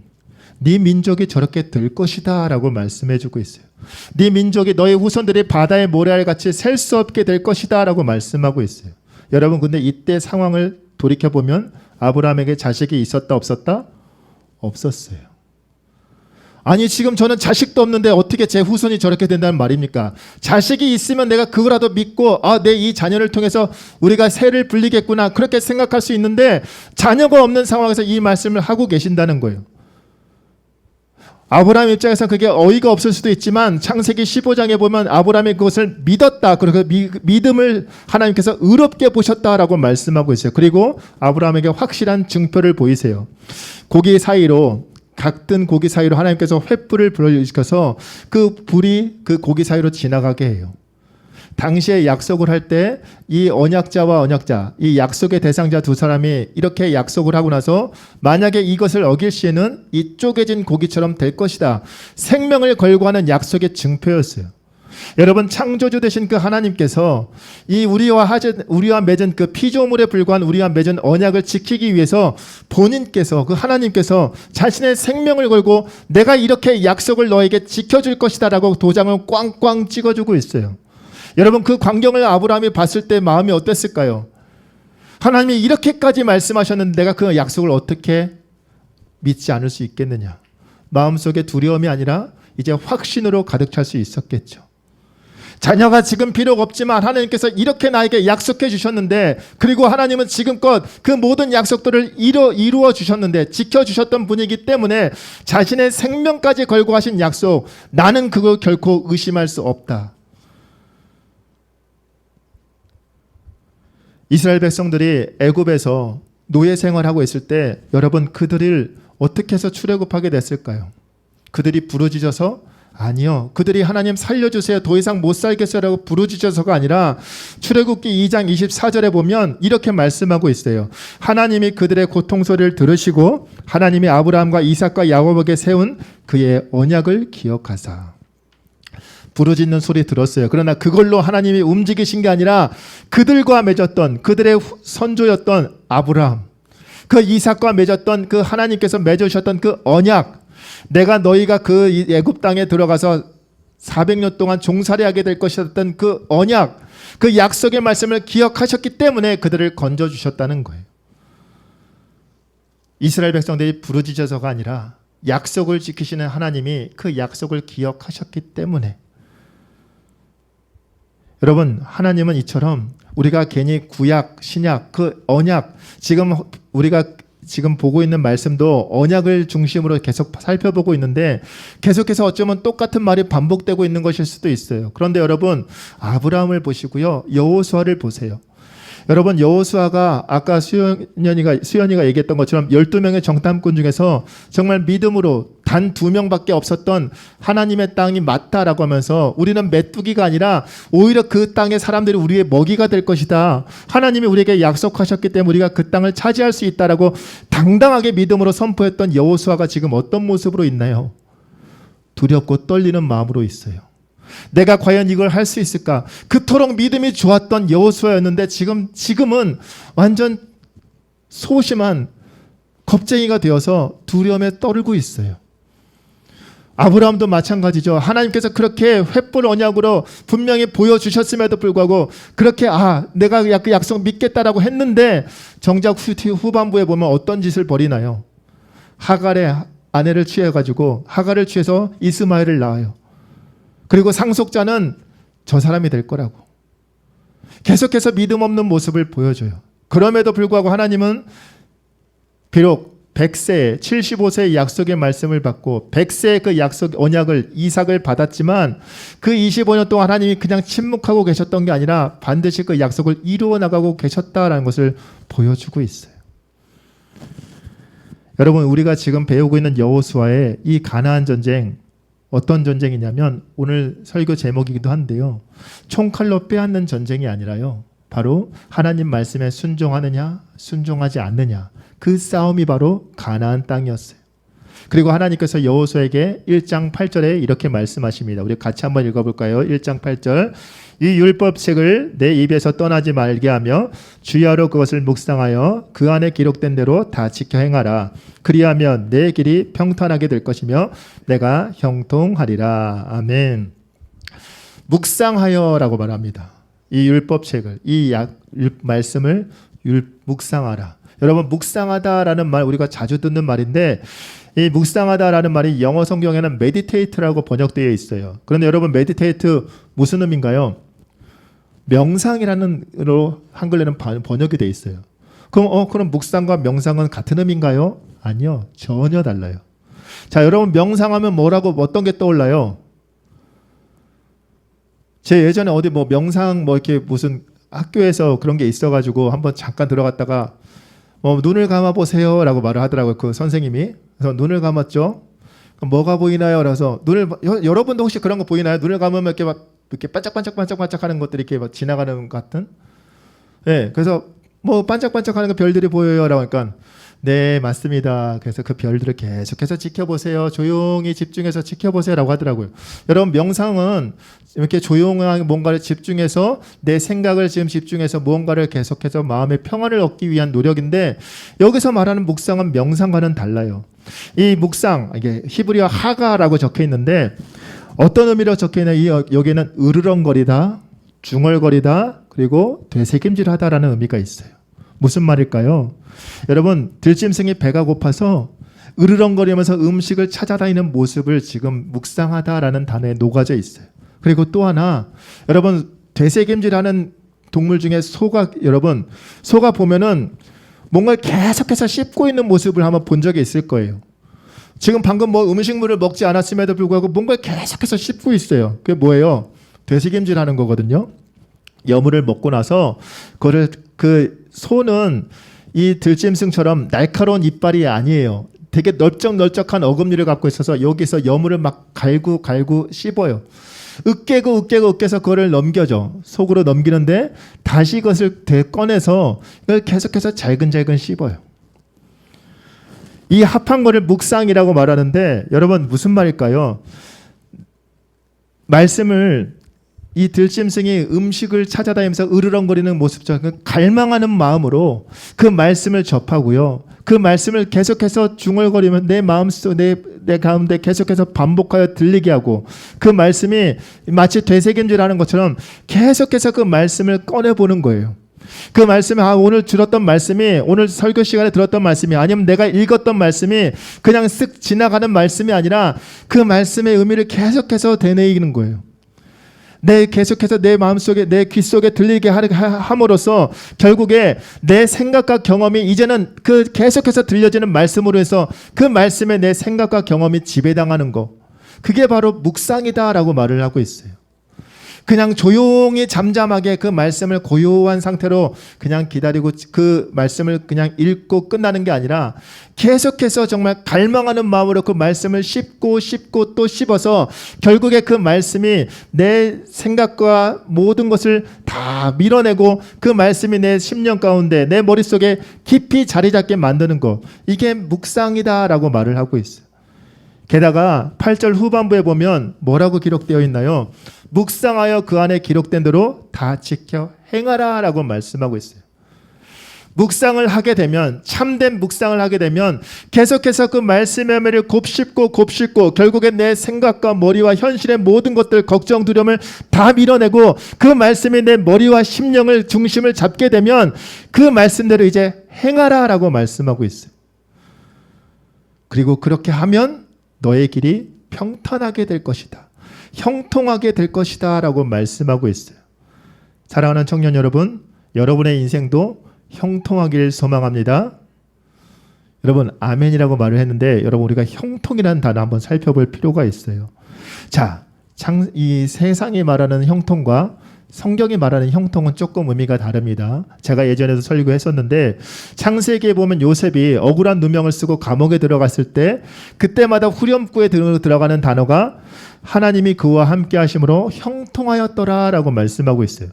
네 민족이 저렇게 될 것이다 라고 말씀해주고 있어요. 네 민족이 너의 후손들이 바다의 모래알같이 셀 수 없게 될 것이다 라고 말씀하고 있어요. 여러분, 근데 이때 상황을 돌이켜보면 아브라함에게 자식이 있었다 없었다? 없었어요. 아니 지금 저는 자식도 없는데 어떻게 제 후손이 저렇게 된다는 말입니까? 자식이 있으면 내가 그거라도 믿고 내 이 자녀를 통해서 우리가 세를 불리겠구나 그렇게 생각할 수 있는데 자녀가 없는 상황에서 이 말씀을 하고 계신다는 거예요. 아브라함 입장에서 그게 어이가 없을 수도 있지만 창세기 15장에 보면 아브라함이 그것을 믿었다. 그리고 믿음을 하나님께서 의롭게 보셨다라고 말씀하고 있어요. 그리고 아브라함에게 확실한 증표를 보이세요. 고기 사이로 각든 고기 사이로 하나님께서 횃불을 불어일으켜서 그 불이 그 고기 사이로 지나가게 해요. 당시에 약속을 할 때 이 언약자와 언약자, 이 약속의 대상자 두 사람이 이렇게 약속을 하고 나서 만약에 이것을 어길 시에는 이 쪼개진 고기처럼 될 것이다. 생명을 걸고 하는 약속의 증표였어요. 여러분, 창조주 되신 그 하나님께서 이 우리와 맺은 그 피조물에 불과한 우리와 맺은 언약을 지키기 위해서 본인께서 그 하나님께서 자신의 생명을 걸고 내가 이렇게 약속을 너에게 지켜줄 것이다라고 도장을 꽝꽝 찍어주고 있어요. 여러분, 그 광경을 아브라함이 봤을 때 마음이 어땠을까요? 하나님이 이렇게까지 말씀하셨는데 내가 그 약속을 어떻게 믿지 않을 수 있겠느냐? 마음속에 두려움이 아니라 이제 확신으로 가득 찰 수 있었겠죠. 자녀가 지금 비록 없지만 하나님께서 이렇게 나에게 약속해 주셨는데, 그리고 하나님은 지금껏 그 모든 약속들을 이루어 주셨는데 지켜주셨던 분이기 때문에 자신의 생명까지 걸고 하신 약속, 나는 그거 결코 의심할 수 없다. 이스라엘 백성들이 애굽에서 노예 생활하고 있을 때 여러분, 그들을 어떻게 해서 출애굽하게 됐을까요? 그들이 부르짖어서? 아니요. 그들이 하나님 살려주세요, 더 이상 못 살겠어요라고 부르짖어서가 아니라 출애굽기 2장 24절에 보면 이렇게 말씀하고 있어요. 하나님이 그들의 고통 소리를 들으시고 하나님이 아브라함과 이삭과 야곱에게 세운 그의 언약을 기억하사. 부르짖는 소리 들었어요. 그러나 그걸로 하나님이 움직이신 게 아니라 그들과 맺었던, 그들의 선조였던 아브라함, 그 이삭과 맺었던 그 하나님께서 맺으셨던 그 언약, 내가 너희가 그 애굽 땅에 들어가서 400년 동안 종살이하게 될 것이었던 그 언약, 그 약속의 말씀을 기억하셨기 때문에 그들을 건져주셨다는 거예요. 이스라엘 백성들이 부르짖어서가 아니라 약속을 지키시는 하나님이 그 약속을 기억하셨기 때문에. 여러분, 하나님은 이처럼 우리가 괜히 구약, 신약, 그 언약, 지금 우리가 지금 보고 있는 말씀도 언약을 중심으로 계속 살펴보고 있는데 계속해서 어쩌면 똑같은 말이 반복되고 있는 것일 수도 있어요. 그런데 여러분 아브라함을 보시고요. 여호수아를 보세요. 여러분 여호수아가 아까 수연이가 얘기했던 것처럼 12명의 정탐꾼 중에서 정말 믿음으로 단 2명밖에 없었던 하나님의 땅이 맞다라고 하면서 우리는 메뚜기가 아니라 오히려 그 땅의 사람들이 우리의 먹이가 될 것이다. 하나님이 우리에게 약속하셨기 때문에 우리가 그 땅을 차지할 수 있다라고 당당하게 믿음으로 선포했던 여호수아가 지금 어떤 모습으로 있나요? 두렵고 떨리는 마음으로 있어요. 내가 과연 이걸 할 수 있을까? 그토록 믿음이 좋았던 여호수아였는데 지금은 완전 소심한 겁쟁이가 되어서 두려움에 떨고 있어요. 아브라함도 마찬가지죠. 하나님께서 그렇게 횃불 언약으로 분명히 보여주셨음에도 불구하고 그렇게 내가 그 약속 믿겠다라고 했는데 정작 후반부에 보면 어떤 짓을 벌이나요? 하갈의 아내를 취해가지고 하갈을 취해서 이스마엘을 낳아요. 그리고 상속자는 저 사람이 될 거라고 계속해서 믿음 없는 모습을 보여줘요. 그럼에도 불구하고 하나님은 비록 100세, 75세의 약속의 말씀을 받고 100세의 그 약속 언약을 이삭을 받았지만 그 25년 동안 하나님이 그냥 침묵하고 계셨던 게 아니라 반드시 그 약속을 이루어 나가고 계셨다라는 것을 보여주고 있어요. 여러분 우리가 지금 배우고 있는 여호수아의 이 가나안 전쟁 어떤 전쟁이냐면 오늘 설교 제목이기도 한데요. 총칼로 빼앗는 전쟁이 아니라요. 바로 하나님 말씀에 순종하느냐 순종하지 않느냐 그 싸움이 바로 가나안 땅이었어요. 그리고 하나님께서 여호수아에게 1장 8절에 이렇게 말씀하십니다. 우리 같이 한번 읽어볼까요? 1장 8절 이 율법책을 내 입에서 떠나지 말게 하며 주야로 그것을 묵상하여 그 안에 기록된 대로 다 지켜 행하라. 그리하면 내 길이 평탄하게 될 것이며 내가 형통하리라. 아멘. 묵상하여라고 말합니다. 이 율법책을 이 말씀을 묵상하라. 여러분 묵상하다라는 말 우리가 자주 듣는 말인데 이 묵상하다라는 말이 영어 성경에는 meditate라고 번역되어 있어요. 그런데 여러분 meditate 무슨 의미인가요? 명상이라는로 한글에는 번역이 되어 있어요. 그럼 묵상과 명상은 같은 의미인가요? 아니요. 전혀 달라요. 자, 여러분 명상하면 어떤 게 떠올라요? 제 예전에 어디 명상 이렇게 무슨 학교에서 그런 게 있어가지고 한번 잠깐 들어갔다가 눈을 감아 보세요라고 말을 하더라고요. 그 선생님이. 그래서 눈을 감았죠. 뭐가 보이나요? 그래서 여러분도 혹시 그런 거 보이나요? 눈을 감으면 이렇게 반짝반짝하는 것들이 이렇게 지나가는 것 같은. 네, 그래서 반짝반짝하는 그 별들이 보여요라고 하니까 네 맞습니다. 그래서 그 별들을 계속해서 지켜보세요. 조용히 집중해서 지켜보세요라고 하더라고요. 여러분 명상은 이렇게 조용하게 뭔가를 집중해서 내 생각을 지금 집중해서 무언가를 계속해서 마음의 평안을 얻기 위한 노력인데 여기서 말하는 묵상은 명상과는 달라요. 이 묵상 이게 히브리어 하가라고 적혀 있는데 어떤 의미로 적혀 있냐? 여기에는 으르렁거리다, 중얼거리다, 그리고 되새김질하다라는 의미가 있어요. 무슨 말일까요? 여러분 들짐승이 배가 고파서 으르렁거리면서 음식을 찾아다니는 모습을 지금 묵상하다라는 단어에 녹아져 있어요. 그리고 또 하나 여러분 되새김질하는 동물 중에 소가 보면은 뭔가를 계속해서 씹고 있는 모습을 한번 본 적이 있을 거예요. 지금 방금 음식물을 먹지 않았음에도 불구하고 뭔가를 계속해서 씹고 있어요. 그게 뭐예요? 되새김질하는 거거든요. 여물을 먹고 나서 그거를 그 소는 이 들짐승처럼 날카로운 이빨이 아니에요. 되게 널쩍널쩍한 어금니를 갖고 있어서 여기서 여물을 막 갈고 씹어요. 으깨서 그거를 넘겨줘. 속으로 넘기는데 다시 그것을 꺼내서 이걸 계속해서 잘근잘근 씹어요. 이 합한 거를 묵상이라고 말하는데 여러분 무슨 말일까요? 말씀을 이 들짐승이 음식을 찾아다니면서 으르렁거리는 모습처럼 갈망하는 마음으로 그 말씀을 접하고요. 그 말씀을 계속해서 중얼거리면 내 마음속 내 가운데 계속해서 반복하여 들리게 하고 그 말씀이 마치 되새김질하는 것처럼 계속해서 그 말씀을 꺼내보는 거예요. 그 말씀이 오늘 들었던 말씀이 오늘 설교 시간에 들었던 말씀이 아니면 내가 읽었던 말씀이 그냥 쓱 지나가는 말씀이 아니라 그 말씀의 의미를 계속해서 되뇌이는 거예요. 계속해서 내 마음속에 내 귀 속에 들리게 함으로써 결국에 내 생각과 경험이 이제는 그 계속해서 들려지는 말씀으로 해서 그 말씀에 내 생각과 경험이 지배당하는 거, 그게 바로 묵상이다라고 말을 하고 있어요. 그냥 조용히 잠잠하게 그 말씀을 고요한 상태로 그냥 기다리고 그 말씀을 그냥 읽고 끝나는 게 아니라 계속해서 정말 갈망하는 마음으로 그 말씀을 씹고 또 씹어서 결국에 그 말씀이 내 생각과 모든 것을 다 밀어내고 그 말씀이 내 심령 가운데 내 머릿속에 깊이 자리 잡게 만드는 것, 이게 묵상이다라고 말을 하고 있어요. 게다가 8절 후반부에 보면 뭐라고 기록되어 있나요? 묵상하여 그 안에 기록된 대로 다 지켜 행하라 라고 말씀하고 있어요. 묵상을 하게 되면, 참된 묵상을 하게 되면 계속해서 그 말씀의 매를 곱씹고 결국에 내 생각과 머리와 현실의 모든 것들, 걱정, 두려움을 다 밀어내고 그 말씀이 내 머리와 심령을 중심을 잡게 되면 그 말씀대로 이제 행하라 라고 말씀하고 있어요. 그리고 그렇게 하면 너의 길이 평탄하게 될 것이다, 형통하게 될 것이다 라고 말씀하고 있어요. 사랑하는 청년 여러분, 여러분의 인생도 형통하길 소망합니다. 여러분 아멘이라고 말을 했는데 여러분 우리가 형통이라는 단어 한번 살펴볼 필요가 있어요. 자, 이 세상이 말하는 형통과 성경이 말하는 형통은 조금 의미가 다릅니다. 제가 예전에도 설교했었는데 창세기에 보면 요셉이 억울한 누명을 쓰고 감옥에 들어갔을 때 그때마다 후렴구에 들어가는 단어가 하나님이 그와 함께 하심으로 형통하였더라 라고 말씀하고 있어요.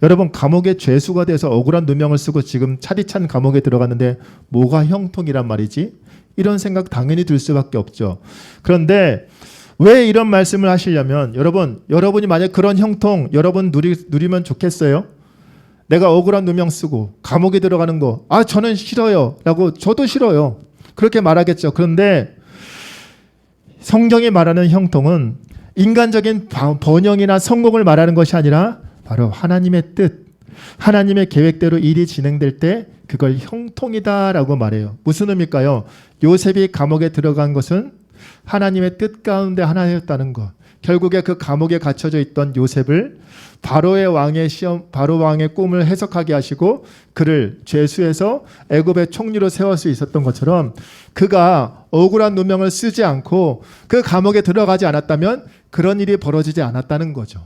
여러분 감옥에 죄수가 돼서 억울한 누명을 쓰고 지금 차디찬 감옥에 들어갔는데 뭐가 형통이란 말이지? 이런 생각 당연히 들 수밖에 없죠. 그런데 왜 이런 말씀을 하시려면 여러분이 만약 그런 형통 여러분 누리면 좋겠어요? 내가 억울한 누명 쓰고 감옥에 들어가는 거, 저는 싫어요 라고, 저도 싫어요 그렇게 말하겠죠. 그런데 성경이 말하는 형통은 인간적인 번영이나 성공을 말하는 것이 아니라 바로 하나님의 뜻, 하나님의 계획대로 일이 진행될 때 그걸 형통이다 라고 말해요. 무슨 의미일까요? 요셉이 감옥에 들어간 것은 하나님의 뜻 가운데 하나였다는 것. 결국에 그 감옥에 갇혀져 있던 요셉을 바로 왕의 꿈을 해석하게 하시고 그를 죄수에서 애굽의 총리로 세울 수 있었던 것처럼 그가 억울한 누명을 쓰지 않고 그 감옥에 들어가지 않았다면 그런 일이 벌어지지 않았다는 거죠.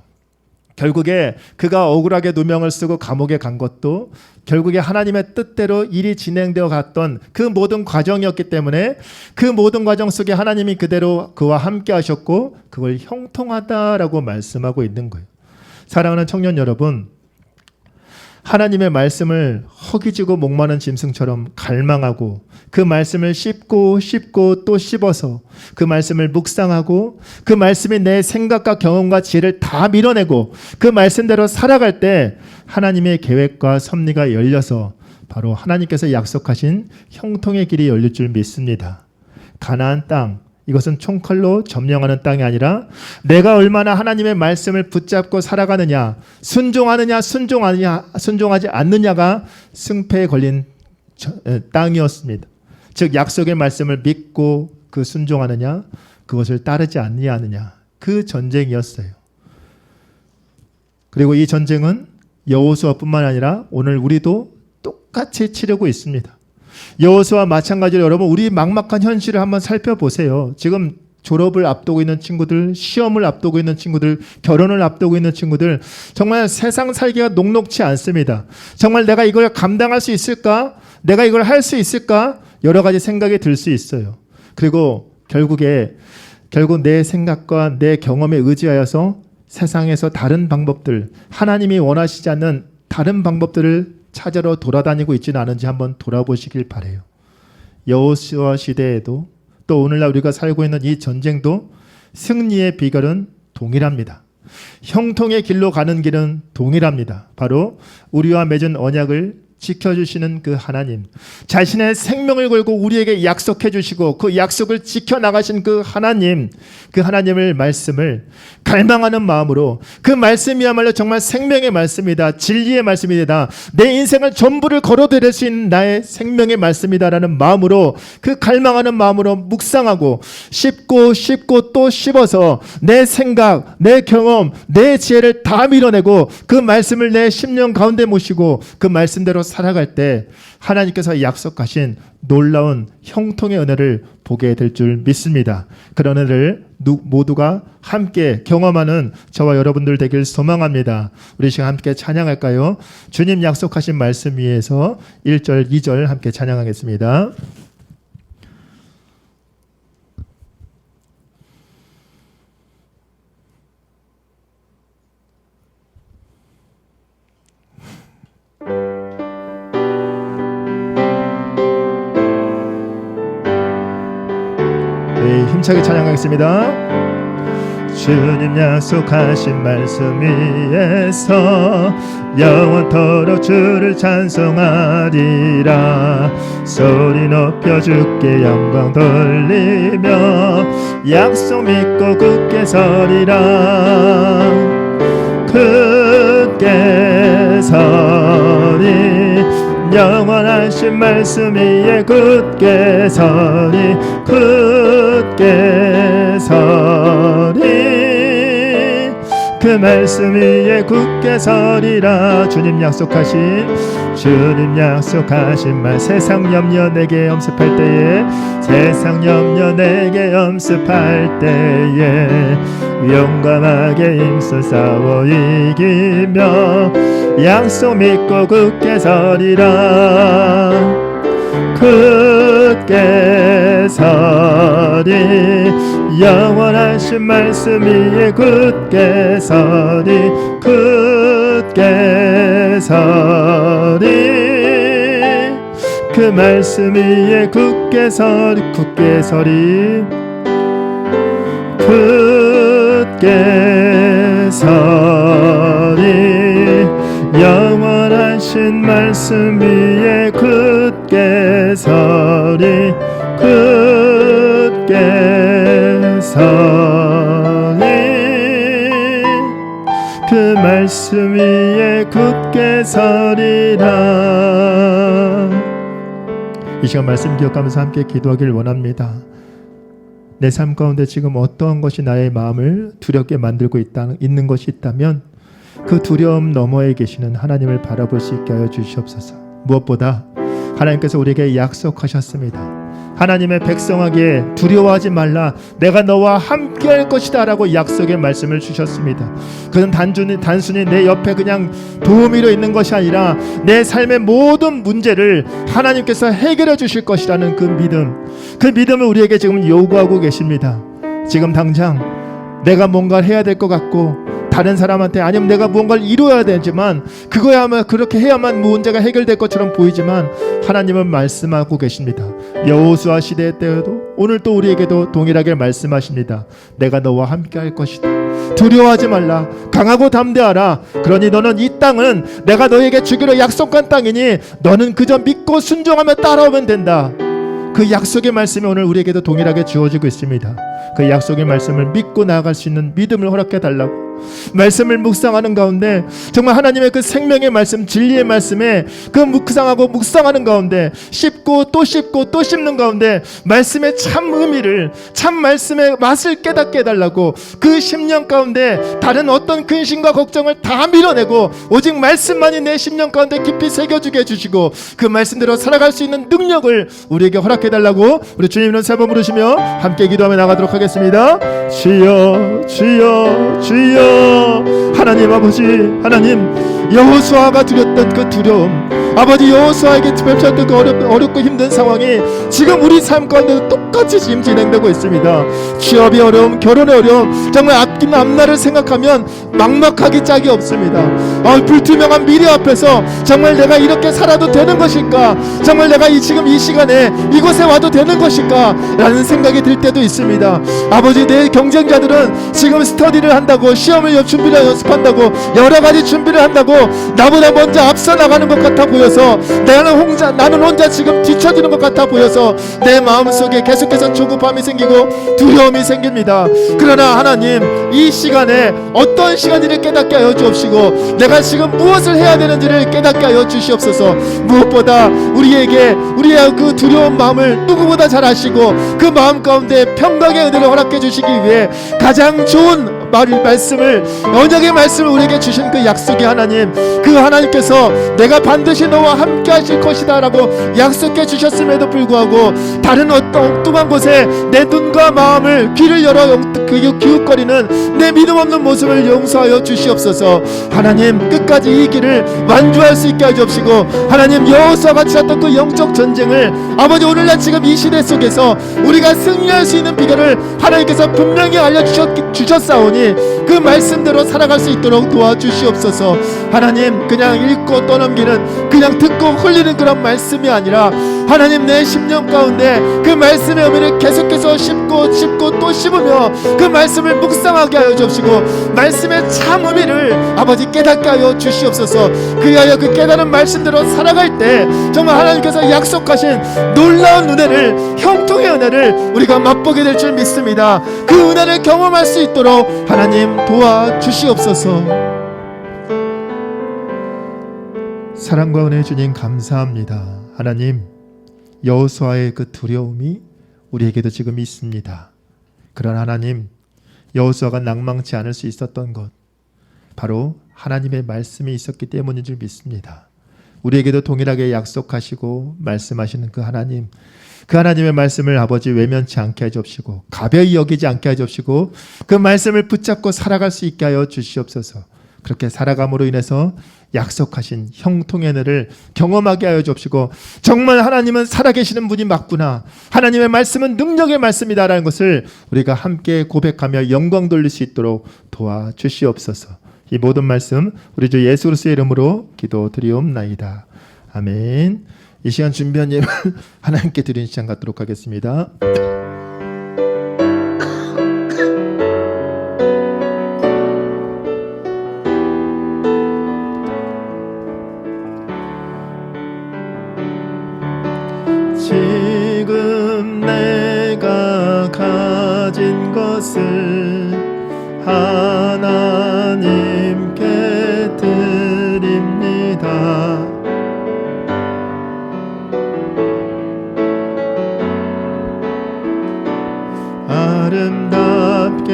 결국에 그가 억울하게 누명을 쓰고 감옥에 간 것도 결국에 하나님의 뜻대로 일이 진행되어 갔던 그 모든 과정이었기 때문에 그 모든 과정 속에 하나님이 그대로 그와 함께 하셨고 그걸 형통하다라고 말씀하고 있는 거예요. 사랑하는 청년 여러분, 하나님의 말씀을 허기지고 목마른 짐승처럼 갈망하고 그 말씀을 씹고 또 씹어서 그 말씀을 묵상하고 그 말씀이 내 생각과 경험과 지혜를 다 밀어내고 그 말씀대로 살아갈 때 하나님의 계획과 섭리가 열려서 바로 하나님께서 약속하신 형통의 길이 열릴 줄 믿습니다. 가나안 땅, 이것은 총칼로 점령하는 땅이 아니라 내가 얼마나 하나님의 말씀을 붙잡고 살아가느냐, 순종하지 않느냐가 승패에 걸린 땅이었습니다. 즉 약속의 말씀을 믿고 그 순종하느냐, 그것을 따르지 않느냐, 그 전쟁이었어요. 그리고 이 전쟁은 여호수아뿐만 아니라 오늘 우리도 똑같이 치르고 있습니다. 여호수아와 마찬가지로 여러분 우리 막막한 현실을 한번 살펴보세요. 지금 졸업을 앞두고 있는 친구들, 시험을 앞두고 있는 친구들, 결혼을 앞두고 있는 친구들, 정말 세상 살기가 녹록치 않습니다. 정말 내가 이걸 감당할 수 있을까? 내가 이걸 할 수 있을까? 여러 가지 생각이 들 수 있어요. 그리고 결국 내 생각과 내 경험에 의지하여서 세상에서 다른 방법들, 하나님이 원하시지 않는 다른 방법들을 찾으러 돌아다니고 있지는 않은지 한번 돌아보시길 바라요. 여호수아 시대에도 또 오늘날 우리가 살고 있는 이 전쟁도 승리의 비결은 동일합니다. 형통의 길로 가는 길은 동일합니다. 바로 우리와 맺은 언약을 지켜주시는 그 하나님, 자신의 생명을 걸고 우리에게 약속해 주시고 그 약속을 지켜나가신 그 하나님을 말씀을 갈망하는 마음으로, 그 말씀이야말로 정말 생명의 말씀이다, 진리의 말씀이다, 내 인생을 전부를 걸어드릴 수 있는 나의 생명의 말씀이다라는 마음으로, 그 갈망하는 마음으로 묵상하고 씹고 또 씹어서 내 생각, 내 경험, 내 지혜를 다 밀어내고 그 말씀을 내 심령 가운데 모시고 그 말씀대로 살아갈 때 하나님께서 약속하신 놀라운 형통의 은혜를 보게 될 줄 믿습니다. 그런 은혜를 모두가 함께 경험하는 저와 여러분들 되길 소망합니다. 우리 시간 함께 찬양할까요? 주님 약속하신 말씀 위에서 1절, 2절 함께 찬양하겠습니다. 힘차게 찬양하겠습니다. 주님 약속하신 말씀 위에서 영원토록 주를 찬송하리라. 소리 높여 주께 영광 돌리며 약속 믿고 굳게 서리라. 굳게 서리, 영원하신 말씀 위에 굳게 서리, 굳게 서리, 그 말씀 위에 굳게 서리라. 주님 약속하신 말, 세상 염려 내게 염습할 때에, 세상 염려 내게 염습할 때에 용감하게 힘써 싸워 이기며 약속 믿고 굳게 서리라. 굳게 서리, 영원하신 말씀 위에 굳게 서리, 굳게 서리, 그 말씀 위에 굳게 서리, 굳게 서리, 굳게 서리, 영원하신 말씀 위에 굳게 서리, 굳게 서리, 그 말씀 위에 굳게 서리라. 이 시간 말씀 기억하면서 함께 기도하길 원합니다. 내 삶 가운데 지금 어떠한 것이 나의 마음을 두렵게 만들고 있는 것이 있다면 그 두려움 너머에 계시는 하나님을 바라볼 수 있게 하여 주시옵소서. 무엇보다 하나님께서 우리에게 약속하셨습니다. 하나님의 백성에게 두려워하지 말라, 내가 너와 함께 할 것이다 라고 약속의 말씀을 주셨습니다. 그건 단순히 내 옆에 그냥 도우미로 있는 것이 아니라 내 삶의 모든 문제를 하나님께서 해결해 주실 것이라는 그 믿음을 우리에게 지금 요구하고 계십니다. 지금 당장 내가 뭔가를 해야 될 것 같고 다른 사람한테, 아니면 내가 무언가를 이루어야 되지만 그거야만, 그렇게 해야만 문제가 해결될 것처럼 보이지만 하나님은 말씀하고 계십니다. 여호수아 시대 때에도 오늘 또 우리에게도 동일하게 말씀하십니다. 내가 너와 함께 할 것이다. 두려워하지 말라. 강하고 담대하라. 그러니 너는 이 땅은 내가 너에게 주기로 약속한 땅이니 너는 그저 믿고 순종하며 따라오면 된다. 그 약속의 말씀이 오늘 우리에게도 동일하게 주어지고 있습니다. 그 약속의 말씀을 믿고 나아갈 수 있는 믿음을 허락해 달라고 말씀을 묵상하는 가운데 정말 하나님의 그 생명의 말씀, 진리의 말씀에 그 묵상하는 가운데 씹고 또 씹는 가운데 말씀의 참 의미를, 참 말씀의 맛을 깨닫게 해달라고, 그 10년 가운데 다른 어떤 근심과 걱정을 다 밀어내고 오직 말씀만이 내 10년 가운데 깊이 새겨주게 해주시고 그 말씀대로 살아갈 수 있는 능력을 우리에게 허락해달라고 우리 주님 이름 세 번 부르시며 함께 기도하며 나가도록 하겠습니다. 주여 주여 주여. 하나님 아버지, 하나님 여호수아가 두렸던 그 두려움, 아버지 여호수아에게 펼쳤던 그 어렵고 힘든 상황이 지금 우리 삶 가운데 똑같이 지금 진행되고 있습니다. 취업의 어려움, 결혼의 어려움, 정말 앞날을 생각하면 막막하기 짝이 없습니다. 불투명한 미래 앞에서 정말 내가 이렇게 살아도 되는 것일까, 정말 내가 지금 이 시간에 이곳에 와도 되는 것일까 라는 생각이 들 때도 있습니다. 아버지, 내 경쟁자들은 지금 스터디를 한다고, 시험 시험을 준비를 연습한다고 여러 가지 준비를 한다고 나보다 먼저 앞서 나가는 것 같아 보여서 나는 혼자 지금 뒤처지는 것 같아 보여서 내 마음속에 계속해서 조급함이 생기고 두려움이 생깁니다. 그러나 하나님, 이 시간에 어떤 시간인지를 깨닫게 하여 주옵시고 내가 지금 무엇을 해야 되는지를 깨닫게 하여 주시옵소서. 무엇보다 우리의 그 두려운 마음을 누구보다 잘 아시고 그 마음 가운데 평강의 은혜를 허락해 주시기 위해 가장 좋은 말씀을, 언약의 말씀을 우리에게 주신 그 약속의 하나님, 그 하나님께서 내가 반드시 너와 함께 하실 것이다 라고 약속해 주셨음에도 불구하고 다른 어떤 엉뚱한 곳에 내 눈과 마음을, 귀를 열어 기웃거리는 내 믿음 없는 모습을 용서하여 주시옵소서. 하나님, 끝까지 이 길을 완주할 수 있게 하여 주옵시고, 하나님, 여호수아와 같이 했던 그 영적 전쟁을 아버지 오늘날 지금 이 시대 속에서 우리가 승리할 수 있는 비결을 하나님께서 분명히 알려주셨사오니 그 말씀대로 살아갈 수 있도록 도와주시옵소서. 하나님, 그냥 읽고 떠넘기는, 그냥 듣고 흘리는 그런 말씀이 아니라 하나님, 내 심령 가운데 그 말씀의 의미를 계속해서 씹고 또 씹으며 그 말씀을 묵상하게 하여 주옵시고 말씀의 참 의미를 아버지 깨닫게 하여 주시옵소서. 그리하여 그 깨달은 말씀대로 살아갈 때 정말 하나님께서 약속하신 놀라운 은혜를, 형통의 은혜를 우리가 맛보게 될 줄 믿습니다. 그 은혜를 경험할 수 있도록 하나님 도와주시옵소서. 사랑과 은혜 주님 감사합니다. 하나님, 여호수아의 그 두려움이 우리에게도 지금 있습니다. 그러나 하나님, 여호수아가 낭망치 않을 수 있었던 것, 바로 하나님의 말씀이 있었기 때문인 줄 믿습니다. 우리에게도 동일하게 약속하시고 말씀하시는 그 하나님, 그 하나님의 말씀을 아버지 외면치 않게 해주옵시고 가벼이 여기지 않게 해주옵시고 그 말씀을 붙잡고 살아갈 수 있게 하여 주시옵소서. 그렇게 살아감으로 인해서 약속하신 형통의 은혜를 경험하게 하여 주옵시고 정말 하나님은 살아계시는 분이 맞구나, 하나님의 말씀은 능력의 말씀이다라는 것을 우리가 함께 고백하며 영광 돌릴 수 있도록 도와주시옵소서. 이 모든 말씀 우리 주 예수 그리스도의 이름으로 기도드리옵나이다. 아멘. 이 시간 준비한 예물 하나님께 드리는 시간 갖도록 하겠습니다. 지금 내가 가진 것을 하나님께 드립니다. 아름답게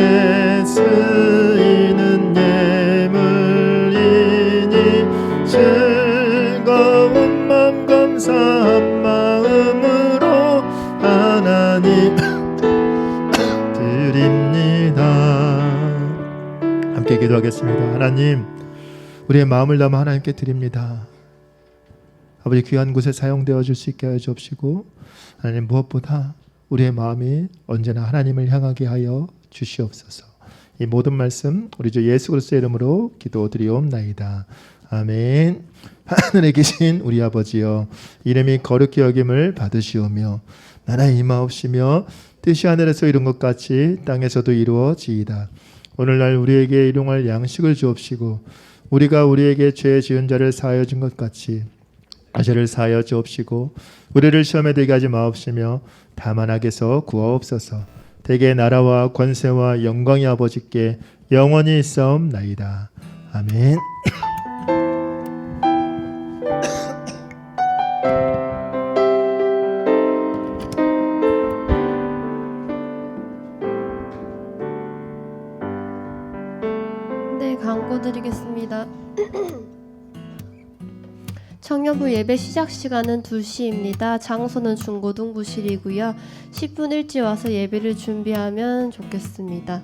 쓰이는 예물이니 즐거운 마음 감사한 마음으로 하나님 드립니다. 함께 기도하겠습니다. 하나님, 우리의 마음을 담아 하나님께 드립니다. 아버지, 귀한 곳에 사용되어 줄 수 있게 하여 주옵시고 하나님, 무엇보다 우리의 마음이 언제나 하나님을 향하게 하여 주시옵소서. 이 모든 말씀 우리 주 예수 그리스도의 이름으로 기도드리옵나이다. 아멘. 하늘에 계신 우리 아버지여, 이름이 거룩히 여김을 받으시오며 나라의 임하옵시며 뜻이 하늘에서 이룬 것 같이 땅에서도 이루어지이다. 오늘날 우리에게 일용할 양식을 주옵시고 우리가 우리에게 죄 지은 자를 사하여 준 것 같이 죄를 사하여 주옵시고 우리를 시험에 들게 하지 마옵시며 다만 악에서 구하옵소서. 대개 나라와 권세와 영광이 아버지께 영원히 있사옵나이다. 아멘. 네, 광고 드리겠습니다. 청년부 예배 시작 시간은 2시입니다. 장소는 중고등부실이고요. 10분 일찍 와서 예배를 준비하면 좋겠습니다.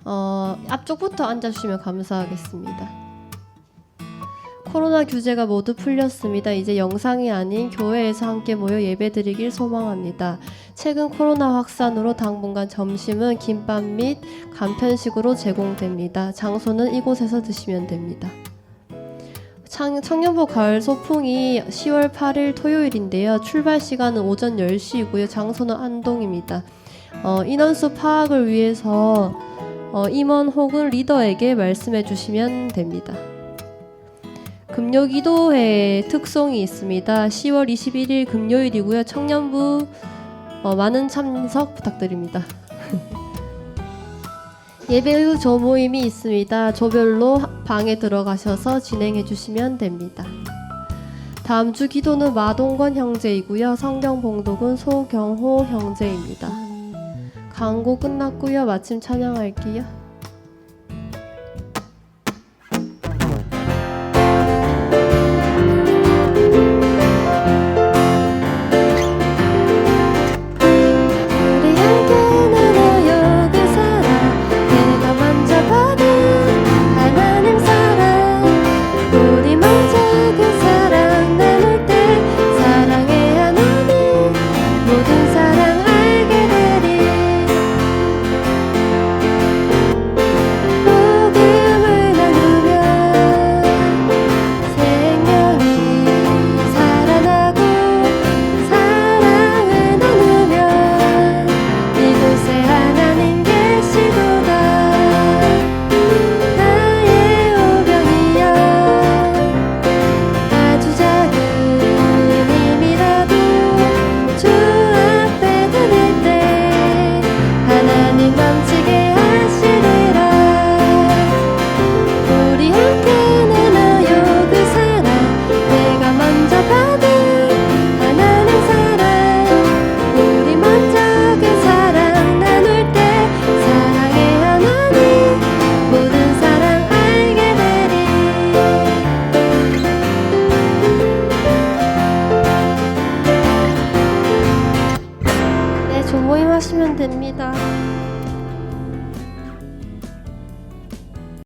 앞쪽부터 앉아주시면 감사하겠습니다. 코로나 규제가 모두 풀렸습니다. 이제 영상이 아닌 교회에서 함께 모여 예배드리길 소망합니다. 최근 코로나 확산으로 당분간 점심은 김밥 및 간편식으로 제공됩니다. 장소는 이곳에서 드시면 됩니다. 청년부 가을 소풍이 10월 8일 토요일인데요. 출발 시간은 오전 10시이고요. 장소는 안동입니다. 인원수 파악을 위해서 임원 혹은 리더에게 말씀해 주시면 됩니다. 금요기도회의 특성이 있습니다. 10월 21일 금요일이고요. 청년부 많은 참석 부탁드립니다. 예배 후 조모임이 있습니다. 조별로 방에 들어가셔서 진행해 주시면 됩니다. 다음 주 기도는 마동건 형제이고요. 성경 봉독은 소경호 형제입니다. 광고 끝났고요. 마침 찬양할게요.